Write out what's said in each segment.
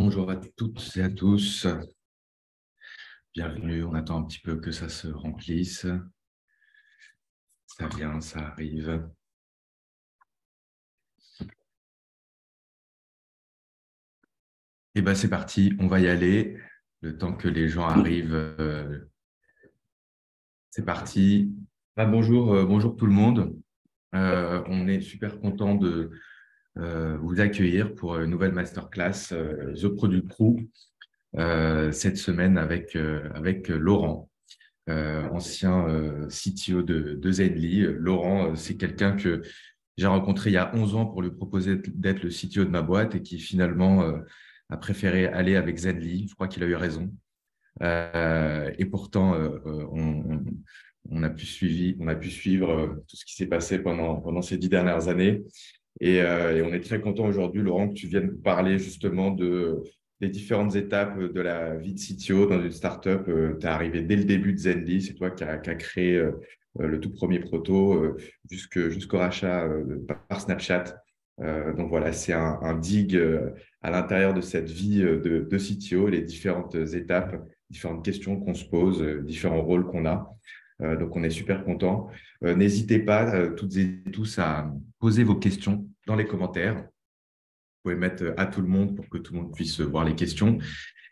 Bonjour à toutes et à tous. Bienvenue. On attend un petit peu que ça se remplisse. Ça vient, ça arrive. Et bien, c'est parti. On va y aller. Le temps que les gens arrivent, c'est parti. Bonjour, bonjour tout le monde. On est super content de vous accueillir pour une nouvelle masterclass The Product Crew cette semaine avec Laurent. Ancien CTO de Zenly. Laurent, c'est quelqu'un que j'ai rencontré il y a 11 ans pour lui proposer d'être le CTO de ma boîte et qui finalement a préféré aller avec Zenly. Je crois qu'il a eu raison. Et pourtant, on a pu suivre tout ce qui s'est passé pendant ces 10 dernières années. Et on est très content aujourd'hui, Laurent, que tu viennes nous parler justement des différentes étapes de la vie de CTO dans une startup. Tu es arrivé dès le début de Zenly, c'est toi qui as créé le tout premier proto jusqu'au rachat par Snapchat. Donc voilà, c'est un dig à l'intérieur de cette vie de CTO, les différentes étapes, différentes questions qu'on se pose, différents rôles qu'on a. Donc, on est super content. N'hésitez pas, toutes et tous, à poser vos questions dans les commentaires. Vous pouvez mettre à tout le monde pour que tout le monde puisse voir les questions.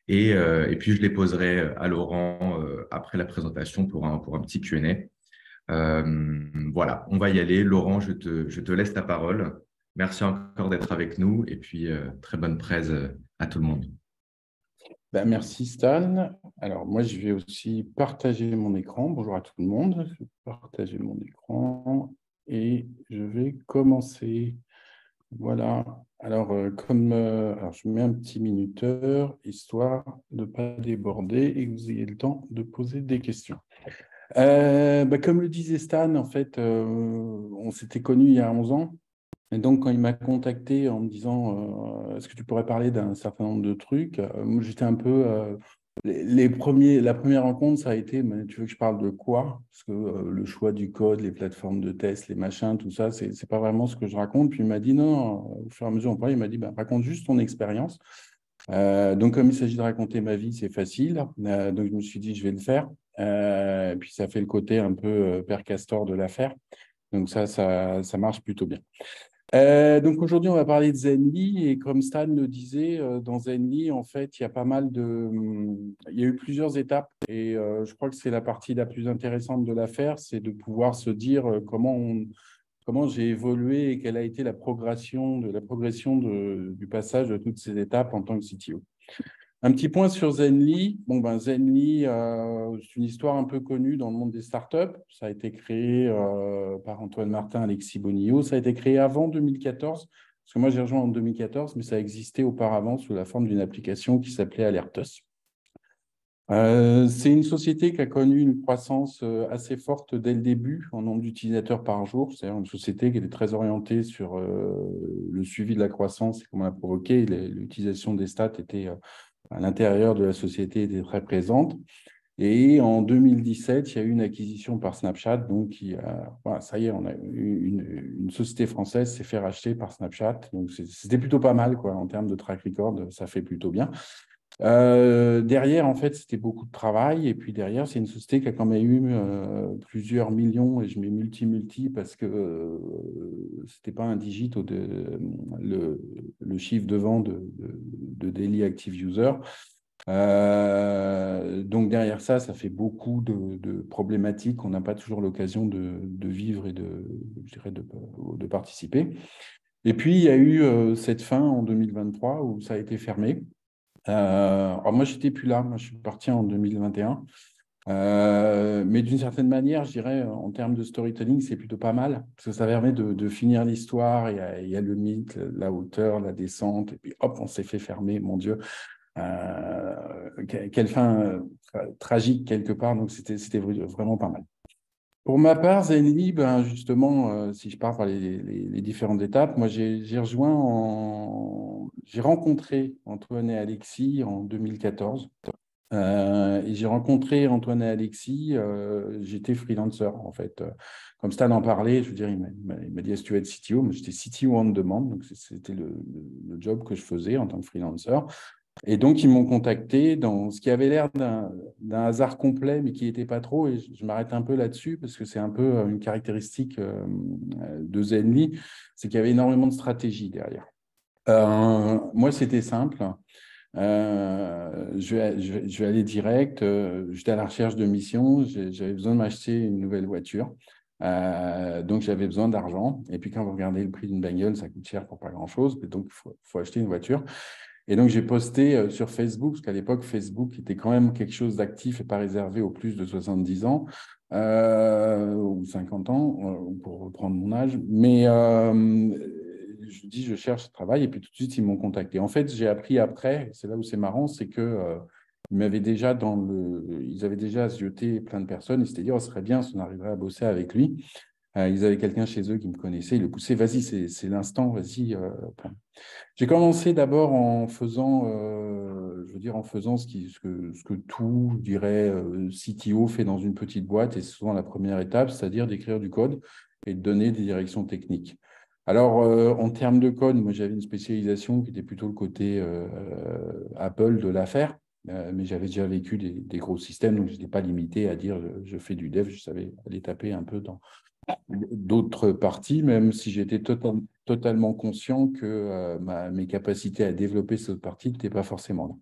Et puis, je les poserai à Laurent après la présentation pour un petit Q&A. Voilà, on va y aller. Laurent, je te laisse ta parole. Merci encore d'être avec nous. Et puis, très bonne presse à tout le monde. Merci Stan. Alors moi, je vais aussi partager mon écran. Bonjour à tout le monde. Je vais partager mon écran et je vais commencer. Voilà. Alors, alors je mets un petit minuteur, histoire de ne pas déborder et que vous ayez le temps de poser des questions. Comme le disait Stan, en fait, on s'était connus il y a 11 ans. Et donc, quand il m'a contacté en me disant est-ce que tu pourrais parler d'un certain nombre de trucs, moi j'étais un peu. La première rencontre, ça a été mais tu veux que je parle de quoi? Parce que le choix du code, les plateformes de test, les machins, tout ça, c'est pas vraiment ce que je raconte. Puis il m'a dit non, au fur et à mesure, on parlait, il m'a dit raconte juste ton expérience. Donc, comme il s'agit de raconter ma vie, c'est facile. Donc, je me suis dit je vais le faire. Et puis, ça fait le côté un peu père Castor de l'affaire. Donc, ça marche plutôt bien. Donc aujourd'hui, on va parler de Zenly et comme Stan le disait, dans Zenly, en fait, il y a pas mal il y a eu plusieurs étapes et je crois que c'est la partie la plus intéressante de l'affaire, c'est de pouvoir se dire comment j'ai évolué et quelle a été la progression du passage de toutes ces étapes en tant que CTO. Un petit point sur Zenly. Zenly, c'est une histoire un peu connue dans le monde des startups. Ça a été créé par Antoine Martin, Alexis Bonillo. Ça a été créé avant 2014, parce que moi j'ai rejoint en 2014, mais ça existait auparavant sous la forme d'une application qui s'appelait Alertus. C'est une société qui a connu une croissance assez forte dès le début en nombre d'utilisateurs par jour. C'est une société qui était très orientée sur le suivi de la croissance et comment la provoquer. L'utilisation des stats était à l'intérieur de la société était très présente. Et en 2017, il y a eu une acquisition par Snapchat. Donc, voilà, ça y est, on a une société française s'est fait racheter par Snapchat. Donc, c'était plutôt pas mal quoi, en termes de track record. Ça fait plutôt bien. Derrière, en fait, c'était beaucoup de travail. Et puis derrière, c'est une société qui a quand même eu plusieurs millions, et je mets multi parce que c'était pas un digit le chiffre de vente de daily active user. Donc derrière ça fait beaucoup de problématiques. On n'a pas toujours l'occasion de vivre et de participer. Et puis, il y a eu cette fin en 2023 où ça a été fermé. Alors moi, je n'étais plus là. Moi, je suis parti en 2021. Mais d'une certaine manière, je dirais, en termes de storytelling, c'est plutôt pas mal. Parce que ça permet de finir l'histoire. Il y a le mythe, la hauteur, la descente. Et puis, hop, on s'est fait fermer, mon Dieu. Quelle fin tragique, quelque part. Donc, c'était vraiment pas mal. Pour ma part, Zenly, justement, si je pars par les différentes étapes, moi, j'ai rencontré Antoine et Alexis en 2014. Et j'ai rencontré Antoine et Alexis, j'étais freelancer, en fait. Comme Stan en parlait, je veux dire, il m'a dit, est-ce que tu veux être CTO? Moi, j'étais CTO on demande, donc c'était le job que je faisais en tant que freelancer. Et donc, ils m'ont contacté dans ce qui avait l'air d'un hasard complet, mais qui n'était pas trop. Et je m'arrête un peu là-dessus parce que c'est un peu une caractéristique de Zenly, c'est qu'il y avait énormément de stratégie derrière. Moi, c'était simple. Je vais aller direct. J'étais à la recherche de mission. J'avais besoin de m'acheter une nouvelle voiture. Donc, j'avais besoin d'argent. Et puis, quand vous regardez le prix d'une bagnole, ça coûte cher pour pas grand-chose. Donc, il faut acheter une voiture. Et donc, j'ai posté sur Facebook, parce qu'à l'époque, Facebook était quand même quelque chose d'actif et pas réservé aux plus de 70 ans ou 50 ans, pour reprendre mon âge. Mais je dis, je cherche travail, et puis tout de suite, ils m'ont contacté. En fait, j'ai appris après, c'est là où c'est marrant, c'est que ils avaient déjà zioté plein de personnes. Ils s'étaient dit, oh, ce serait bien si on arriverait à bosser avec lui. Ils avaient quelqu'un chez eux qui me connaissait. Ils le poussaient, vas-y, c'est l'instant, vas-y. J'ai commencé d'abord en faisant, en faisant ce que tout, je dirais, CTO fait dans une petite boîte, et c'est souvent la première étape, c'est-à-dire d'écrire du code et de donner des directions techniques. Alors, en termes de code, moi, j'avais une spécialisation qui était plutôt le côté Apple de l'affaire, mais j'avais déjà vécu des gros systèmes, donc je n'étais pas limité à dire je fais du dev, je savais aller taper un peu dans d'autres parties, même si j'étais totalement conscient que mes capacités à développer cette partie n'étaient pas forcément là.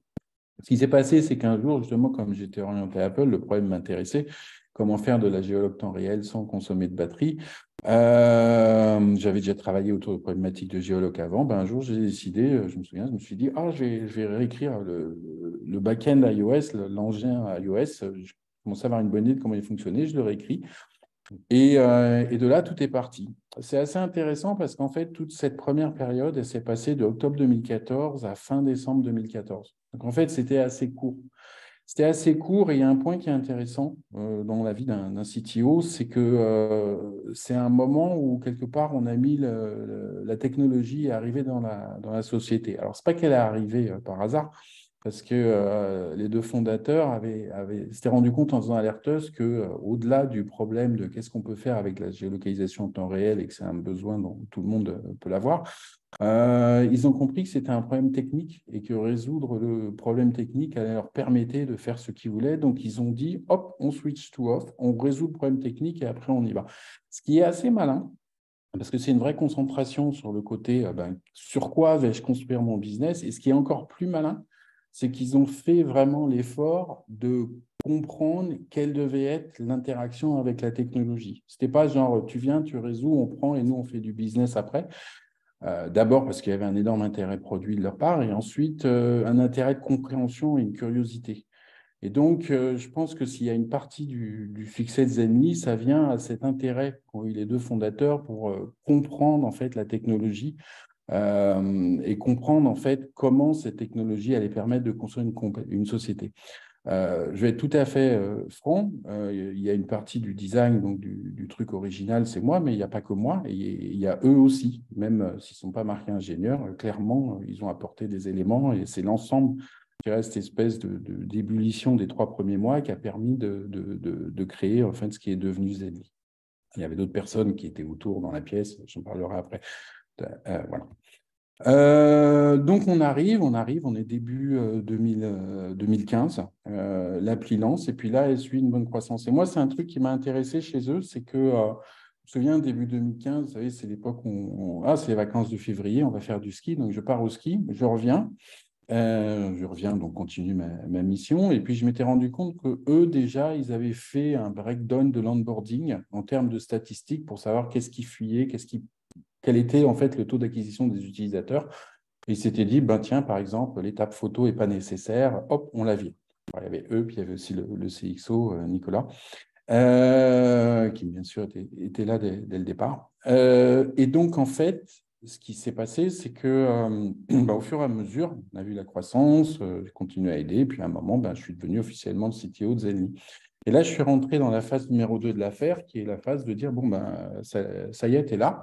Ce qui s'est passé, c'est qu'un jour, justement, comme j'étais orienté à Apple, le problème m'intéressait. Comment faire de la géologue temps réel sans consommer de batterie. J'avais déjà travaillé autour de problématiques de géologue avant. Un jour, j'ai décidé, je me souviens, je me suis dit, je vais réécrire le back-end iOS, l'engin iOS. Je commençais à avoir une bonne idée de comment il fonctionnait, je le réécris. Et de là, tout est parti. C'est assez intéressant parce qu'en fait, toute cette première période, elle s'est passée de octobre 2014 à fin décembre 2014. Donc en fait, c'était assez court. C'était assez court, et il y a un point qui est intéressant dans la vie d'un CTO, c'est que c'est un moment où, quelque part, on a mis la technologie est arrivée dans la société. Alors, ce n'est pas qu'elle est arrivée par hasard, parce que les deux fondateurs s'étaient rendus compte en faisant Alerteuse que, au-delà du problème de qu'est-ce qu'on peut faire avec la géolocalisation en temps réel, et que c'est un besoin dont tout le monde peut l'avoir, ils ont compris que c'était un problème technique et que résoudre le problème technique allait leur permettre de faire ce qu'ils voulaient. Donc, ils ont dit, hop, on switch to off, on résout le problème technique et après, on y va. Ce qui est assez malin, parce que c'est une vraie concentration sur le côté sur quoi vais-je construire mon business. Et ce qui est encore plus malin, c'est qu'ils ont fait vraiment l'effort de comprendre quelle devait être l'interaction avec la technologie. Ce n'était pas genre, tu viens, tu résous, on prend et nous, on fait du business après. D'abord parce qu'il y avait un énorme intérêt produit de leur part, et ensuite un intérêt de compréhension et une curiosité. Et donc, je pense que s'il y a une partie du succès de Zenly, ça vient à cet intérêt qu'ont eu les deux fondateurs pour comprendre en fait la technologie et comprendre en fait comment cette technologie allait permettre de construire une société. Je vais être tout à fait franc. Il y a une partie du design, donc du truc original, c'est moi, mais il n'y a pas que moi. Et il y a eux aussi, même s'ils ne sont pas marqués ingénieurs, clairement, ils ont apporté des éléments, et c'est l'ensemble, je dirais, cette espèce d'ébullition des 3 premiers mois qui a permis de créer en fait, ce qui est devenu Zenly. Il y avait d'autres personnes qui étaient autour dans la pièce, j'en parlerai après. Voilà. Donc, on est début 2015, l'appli lance, et puis là, elle suit une bonne croissance. Et moi, c'est un truc qui m'a intéressé chez eux, c'est que, je me souviens, début 2015, vous savez, c'est l'époque où c'est les vacances de février, on va faire du ski, donc je pars au ski, je reviens, donc continue ma mission, et puis je m'étais rendu compte que eux, déjà, ils avaient fait un breakdown de l'onboarding en termes de statistiques pour savoir qu'est-ce qui fuyait, quel était en fait le taux d'acquisition des utilisateurs. Et ils s'étaient dit, tiens, par exemple, l'étape photo n'est pas nécessaire, hop, on la vire. Alors, il y avait eux, puis il y avait aussi le CXO, Nicolas, qui bien sûr était là dès le départ. Et donc, en fait, ce qui s'est passé, c'est que au fur et à mesure, on a vu la croissance, j'ai continué à aider, puis à un moment, je suis devenu officiellement le CTO de Zenly. Et là, je suis rentré dans la phase numéro 2 de l'affaire, qui est la phase de dire, ça y est, tu es là.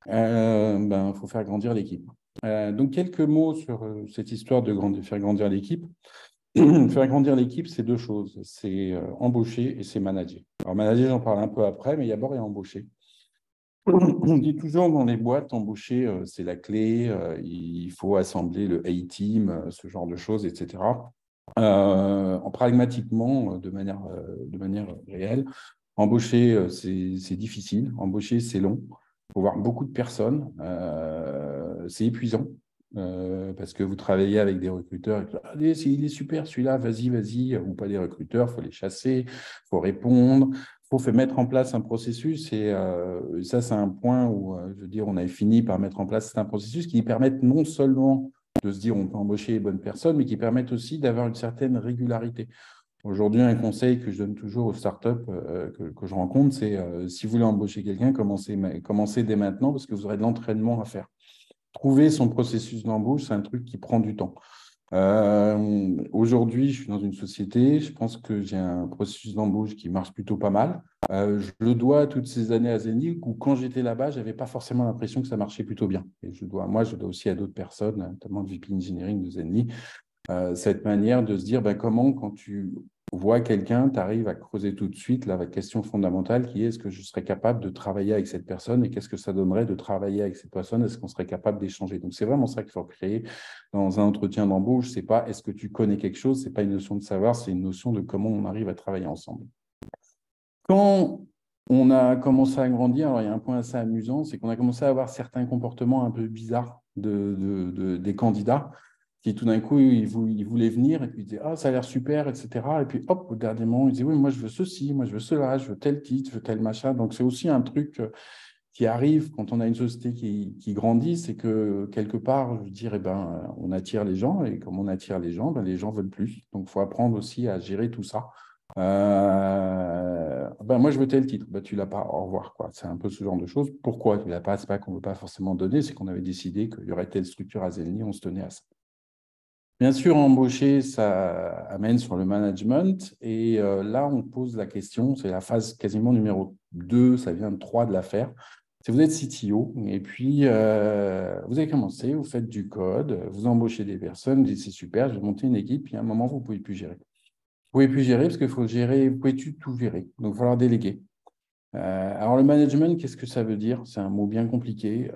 Faut faire grandir l'équipe. Donc, quelques mots sur cette histoire de faire grandir l'équipe. Faire grandir l'équipe, c'est 2 choses. C'est embaucher et c'est manager. Alors, manager, j'en parle un peu après, mais d'abord, il y a embaucher. On dit toujours dans les boîtes, embaucher, c'est la clé, il faut assembler le A-team, ce genre de choses, etc. Pragmatiquement, de manière réelle, embaucher, c'est difficile, embaucher, c'est long. Il faut voir beaucoup de personnes, c'est épuisant. Parce que vous travaillez avec des recruteurs, et allez, il est super celui-là, vas-y, vas-y, ou pas des recruteurs, il faut les chasser, il faut répondre, il faut mettre en place un processus. Et ça, c'est un point où, je veux dire, on avait fini par mettre en place un processus qui permette non seulement de se dire on peut embaucher les bonnes personnes, mais qui permettent aussi d'avoir une certaine régularité. Aujourd'hui, un conseil que je donne toujours aux startups que je rencontre, c'est si vous voulez embaucher quelqu'un, commencez dès maintenant parce que vous aurez de l'entraînement à faire. Trouver son processus d'embauche, c'est un truc qui prend du temps. Aujourd'hui, je suis dans une société, je pense que j'ai un processus d'embauche qui marche plutôt pas mal. Je le dois à toutes ces années à Zenly, où quand j'étais là-bas, je n'avais pas forcément l'impression que ça marchait plutôt bien. Et je dois aussi à d'autres personnes, notamment le VP Engineering de Zenly, cette manière de se dire comment, quand tu vois quelqu'un, tu arrives à creuser tout de suite la question fondamentale qui est ce que je serais capable de travailler avec cette personne et qu'est-ce que ça donnerait de travailler avec cette personne, est-ce qu'on serait capable d'échanger. Donc, c'est vraiment ça qu'il faut créer dans un entretien d'embauche. C'est pas est-ce que tu connais quelque chose, c'est pas une notion de savoir, c'est une notion de comment on arrive à travailler ensemble. Quand on a commencé à grandir, alors il y a un point assez amusant, c'est qu'on a commencé à avoir certains comportements un peu bizarres des candidats qui tout d'un coup, ils voulaient venir et puis ils disaient « Ah, ça a l'air super, etc. » Et puis hop, au dernier moment, ils disaient « Oui, moi je veux ceci, moi je veux cela, je veux tel titre, je veux tel machin. » Donc c'est aussi un truc qui arrive quand on a une société qui grandit, c'est que quelque part, je dirais, on attire les gens et comme on attire les gens veulent plus. Donc il faut apprendre aussi à gérer tout ça. Moi, je veux tel titre. Tu l'as pas. Au revoir, quoi. C'est un peu ce genre de choses. Pourquoi tu l'as pas? C'est pas qu'on ne veut pas forcément donner, c'est qu'on avait décidé qu'il y aurait telle structure à Zenly, on se tenait à ça. Bien sûr, embaucher, ça amène sur le management. Et là, on pose la question, c'est la phase quasiment numéro 2, ça vient de 3 de l'affaire. C'est vous êtes CTO et puis vous avez commencé, vous faites du code, vous embauchez des personnes, vous dites c'est super, je vais monter une équipe, puis à un moment, vous ne pouvez plus gérer. Vous ne pouvez plus gérer parce qu'il faut gérer, vous ne pouvez plus tout gérer. Donc, il va falloir déléguer. Alors, le management, qu'est-ce que ça veut dire? C'est un mot bien compliqué.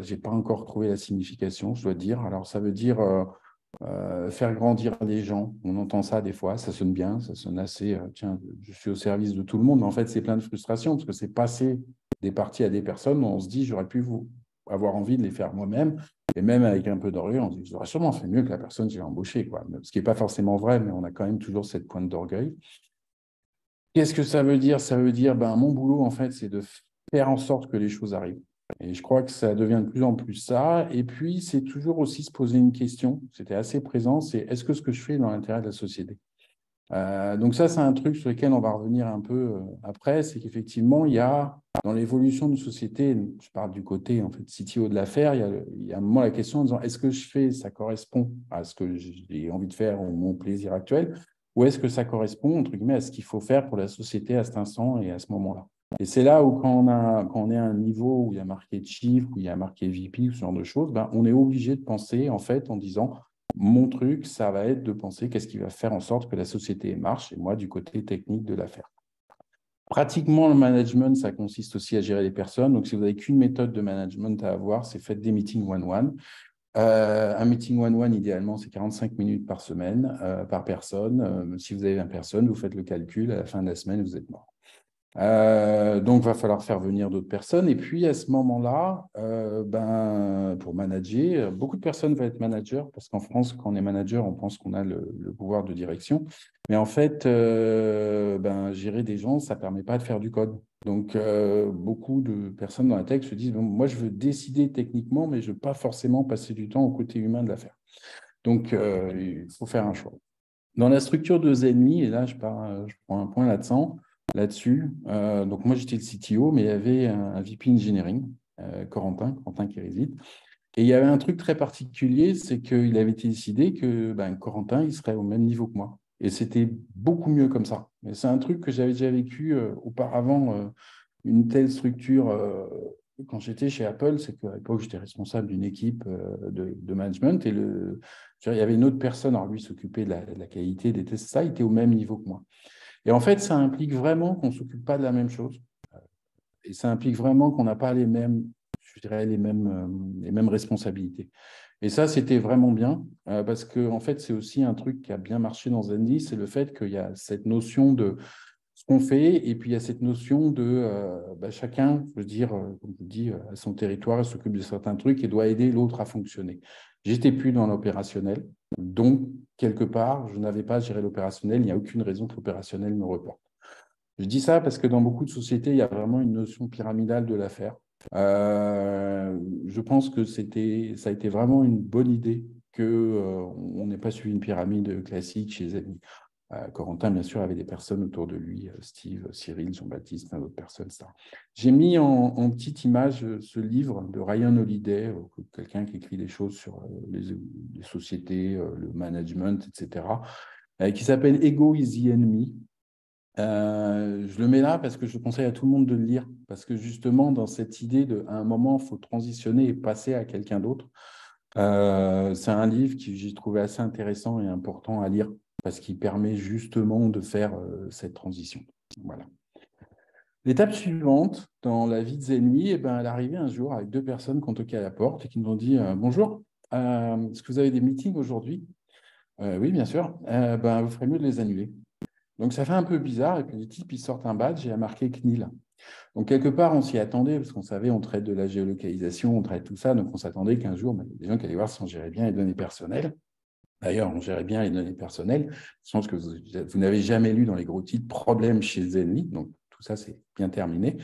Je n'ai pas encore trouvé la signification, je dois dire. Alors, ça veut dire faire grandir les gens. On entend ça des fois, ça sonne bien, ça sonne assez, tiens, je suis au service de tout le monde. Mais en fait, c'est plein de frustration parce que c'est passer des parties à des personnes où on se dit, j'aurais pu avoir envie de les faire moi-même. Et même avec un peu d'orgueil, on se dit, j'aurais sûrement fait mieux que la personne que j'ai embauchée, quoi. Ce qui n'est pas forcément vrai, mais on a quand même toujours cette pointe d'orgueil. Qu'est-ce que ça veut dire? Ça veut dire, mon boulot, en fait, c'est de faire en sorte que les choses arrivent. Et je crois que ça devient de plus en plus ça. Et puis, c'est toujours aussi se poser une question, c'était assez présent, c'est est-ce que ce que je fais est dans l'intérêt de la société? Donc ça, c'est un truc sur lequel on va revenir un peu après, c'est qu'effectivement, il y a, dans l'évolution d'une société, je parle du côté, en fait, CTO de l'affaire, il y a un moment la question en disant, est-ce que je fais, ça correspond à ce que j'ai envie de faire ou mon plaisir actuel, ou est-ce que ça correspond, entre guillemets, à ce qu'il faut faire pour la société à cet instant et à ce moment-là? Et c'est là où, quand on est à un niveau où il y a marqué chief, où il y a marqué VP, ce genre de choses, on est obligé de penser, en fait, en disant, mon truc, ça va être de penser qu'est-ce qui va faire en sorte que la société marche, et moi, du côté technique de l'affaire. Pratiquement, le management, ça consiste aussi à gérer les personnes. Donc, si vous n'avez qu'une méthode de management à avoir, c'est faites des meetings one-one. Un meeting one-one, idéalement, c'est 45 minutes par semaine, par personne. Si vous avez 20 personnes, vous faites le calcul, à la fin de la semaine, vous êtes mort. Donc, il va falloir faire venir d'autres personnes. Et puis, à ce moment-là, pour manager, beaucoup de personnes veulent être managers parce qu'en France, quand on est manager, on pense qu'on a le pouvoir de direction. Mais en fait, gérer des gens, ça ne permet pas de faire du code. Donc, beaucoup de personnes dans la tech se disent, moi, je veux décider techniquement, mais je ne veux pas forcément passer du temps au côté humain de l'affaire. Donc, il faut faire un choix. Dans la structure de Zenly, et là, je prends un point là-dessus. Donc, moi, j'étais le CTO, mais il y avait un VP Engineering, Corentin Kérizit. Et il y avait un truc très particulier, c'est qu'il avait été décidé que Corentin, il serait au même niveau que moi. Et c'était beaucoup mieux comme ça. Mais c'est un truc que j'avais déjà vécu auparavant, une telle structure. Quand j'étais chez Apple, c'est qu'à l'époque, j'étais responsable d'une équipe de management et il y avait une autre personne, alors lui s'occupait de la qualité des tests, ça, il était au même niveau que moi. Et en fait, ça implique vraiment qu'on ne s'occupe pas de la même chose. et ça implique vraiment qu'on n'a pas les mêmes, je dirais, les mêmes responsabilités. Et ça, c'était vraiment bien, parce que en fait, c'est aussi un truc qui a bien marché dans Zenly, c'est le fait qu'il y a cette notion de ce qu'on fait, et puis il y a cette notion de chacun, je veux dire, comme je dis, à son territoire, il s'occupe de certains trucs et doit aider l'autre à fonctionner. J'étais plus dans l'opérationnel, donc quelque part, je n'avais pas géré l'opérationnel, il n'y a aucune raison que l'opérationnel me reporte. Je dis ça parce que dans beaucoup de sociétés, il y a vraiment une notion pyramidale de l'affaire. Je pense que ça a été vraiment une bonne idée qu'on n'ait pas suivi une pyramide classique chez Zenly. Corentin, bien sûr, avait des personnes autour de lui, Steve, Cyril, Jean-Baptiste, plein d'autres personnes. J'ai mis en petite image ce livre de Ryan Holiday, quelqu'un qui écrit des choses sur les sociétés, le management, etc., qui s'appelle Ego is the Enemy. Je le mets là parce que je conseille à tout le monde de le lire, parce que justement, dans cette idée à un moment, il faut transitionner et passer à quelqu'un d'autre. C'est un livre que j'ai trouvé assez intéressant et important à lire, parce qu'il permet justement de faire cette transition. Voilà. L'étape suivante, dans la vie de Zenly, elle est arrivée un jour avec deux personnes qui ont toqué à la porte et qui nous ont dit « Bonjour, est-ce que vous avez des meetings aujourd'hui ?» Oui, bien sûr. Vous ferez mieux de les annuler. Donc, ça fait un peu bizarre. Et puis, les types, ils sortent un badge et il y a marqué CNIL. Donc, quelque part, on s'y attendait parce qu'on savait, on traite de la géolocalisation, on traite tout ça. Donc, on s'attendait qu'un jour, il y a des gens qui allaient voir si on gérait bien les données personnelles. D'ailleurs, on gérait bien les données personnelles. Je pense que vous n'avez jamais lu dans les gros titres problème chez Zenly. Donc, tout ça, c'est bien terminé.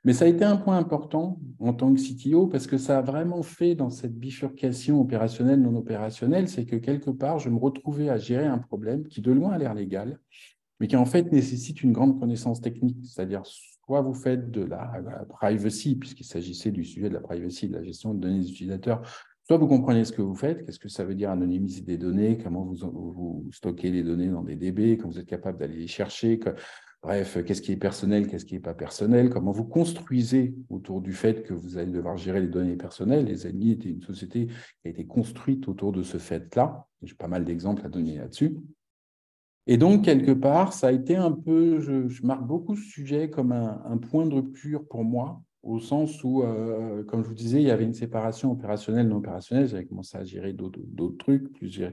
Mais ça a été un point important en tant que CTO parce que ça a vraiment fait dans cette bifurcation opérationnelle, non opérationnelle, c'est que quelque part, je me retrouvais à gérer un problème qui de loin a l'air légal, mais qui en fait nécessite une grande connaissance technique. C'est-à-dire, soit vous faites de la privacy, puisqu'il s'agissait du sujet de la privacy, de la gestion de données des utilisateurs, soit vous comprenez ce que vous faites, qu'est-ce que ça veut dire anonymiser des données, comment vous stockez les données dans des DB, comment vous êtes capable d'aller les chercher, bref, qu'est-ce qui est personnel, qu'est-ce qui n'est pas personnel, comment vous construisez autour du fait que vous allez devoir gérer les données personnelles. Les Zenly était une société qui a été construite autour de ce fait-là. J'ai pas mal d'exemples à donner là-dessus. Et donc, quelque part, ça a été un peu, je marque beaucoup ce sujet comme un point de rupture pour moi, au sens où, comme je vous disais, il y avait une séparation opérationnelle, non opérationnelle. J'avais commencé à gérer d'autres trucs qui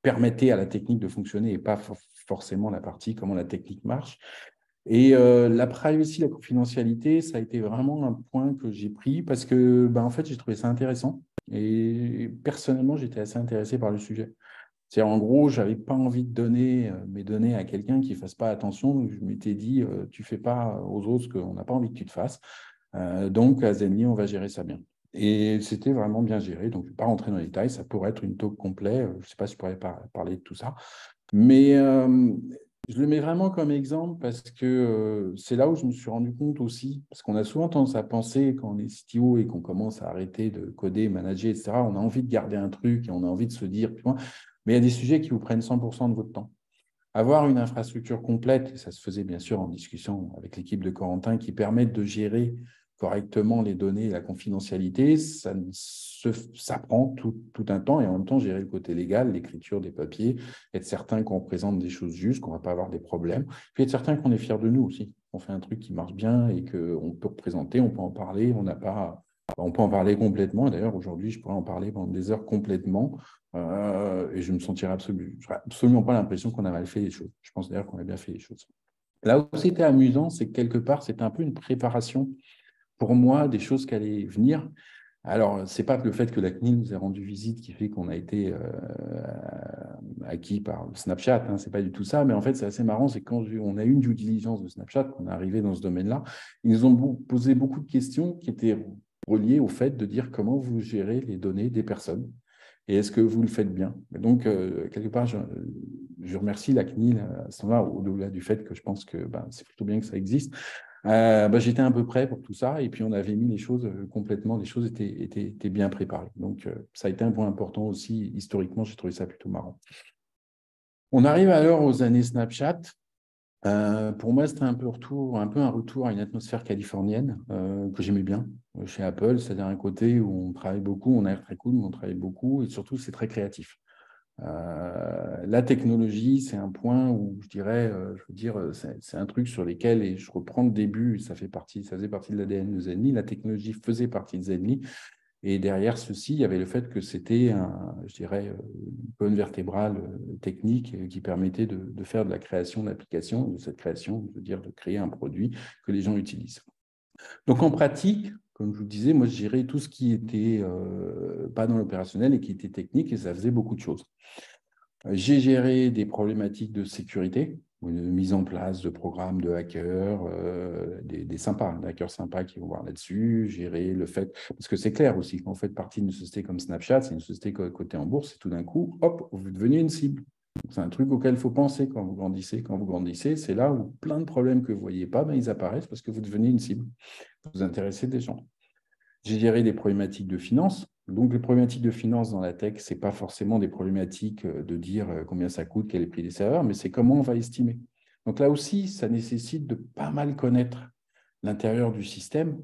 permettaient à la technique de fonctionner et pas forcément la partie comment la technique marche. Et la privacy, la confidentialité, ça a été vraiment un point que j'ai pris parce que, en fait, j'ai trouvé ça intéressant. Et personnellement, j'étais assez intéressé par le sujet. C'est-à-dire, en gros, je n'avais pas envie de donner mes données à quelqu'un qui ne fasse pas attention. Donc, je m'étais dit, tu ne fais pas aux autres ce qu'on n'a pas envie que tu te fasses. Donc, à Zenly, on va gérer ça bien. Et c'était vraiment bien géré. Donc, je ne vais pas rentrer dans les détails. Ça pourrait être une talk complet. Je ne sais pas si je pourrais parler de tout ça. Mais je le mets vraiment comme exemple parce que c'est là où je me suis rendu compte aussi, parce qu'on a souvent tendance à penser quand on est CTO et qu'on commence à arrêter de coder, manager, etc., on a envie de garder un truc et on a envie de se dire, tu vois, mais il y a des sujets qui vous prennent 100% de votre temps. Avoir une infrastructure complète, et ça se faisait bien sûr en discussion avec l'équipe de Corentin, qui permette de gérer correctement les données et la confidentialité, ça prend tout un temps et en même temps gérer le côté légal, l'écriture des papiers, être certain qu'on présente des choses justes, qu'on ne va pas avoir des problèmes, puis être certain qu'on est fier de nous aussi, qu'on fait un truc qui marche bien et qu'on peut représenter, on peut en parler, on peut en parler complètement. D'ailleurs, aujourd'hui, je pourrais en parler pendant des heures complètement et je me sentirais absolument pas l'impression qu'on a mal fait les choses. Je pense d'ailleurs qu'on a bien fait les choses. Là où c'était amusant, c'est que quelque part, c'était un peu une préparation pour moi des choses qui allaient venir. Alors, ce n'est pas le fait que la CNIL nous ait rendu visite qui fait qu'on a été acquis par Snapchat, hein, ce n'est pas du tout ça, mais en fait, c'est assez marrant, c'est quand on a eu une due diligence de Snapchat, qu'on est arrivé dans ce domaine-là, ils nous ont posé beaucoup de questions qui étaient reliées au fait de dire comment vous gérez les données des personnes et est-ce que vous le faites bien. Et donc, quelque part, je remercie la CNIL à ce moment-là, au-delà du fait que je pense que c'est plutôt bien que ça existe. J'étais un peu prêt pour tout ça et puis on avait mis les choses complètement, les choses étaient bien préparées. Donc, ça a été un point important aussi. Historiquement, j'ai trouvé ça plutôt marrant. On arrive alors aux années Snapchat. Pour moi, c'était un peu un retour à une atmosphère californienne que j'aimais bien chez Apple, c'est-à-dire un côté où on travaille beaucoup, on a l'air très cool, mais on travaille beaucoup et surtout, c'est très créatif. La technologie, c'est un point où je dirais, c'est un truc sur lequel, et je reprends le début, ça faisait partie de l'ADN de Zenly, la technologie faisait partie de Zenly, et derrière ceci, il y avait le fait que c'était, je dirais, une colonne vertébrale technique qui permettait de faire de la création d'applications, de cette création, je veux dire, de créer un produit que les gens utilisent. Donc en pratique, comme je vous le disais, moi je gérais tout ce qui était pas dans l'opérationnel et qui était technique, et ça faisait beaucoup de choses. J'ai géré des problématiques de sécurité, de mise en place de programmes de hackers, des hackers sympas qui vont voir là-dessus, gérer le fait, parce que c'est clair aussi, quand vous faites partie d'une société comme Snapchat, c'est une société cotée en bourse, et tout d'un coup, hop, vous devenez une cible. C'est un truc auquel il faut penser quand vous grandissez. Quand vous grandissez, c'est là où plein de problèmes que vous ne voyez pas, ben, ils apparaissent parce que vous devenez une cible. Vous intéressez des gens. J'ai géré des problématiques de finance. Donc, les problématiques de finance dans la tech, ce n'est pas forcément des problématiques de dire combien ça coûte, quel est le prix des serveurs, mais c'est comment on va estimer. Donc là aussi, ça nécessite de pas mal connaître l'intérieur du système,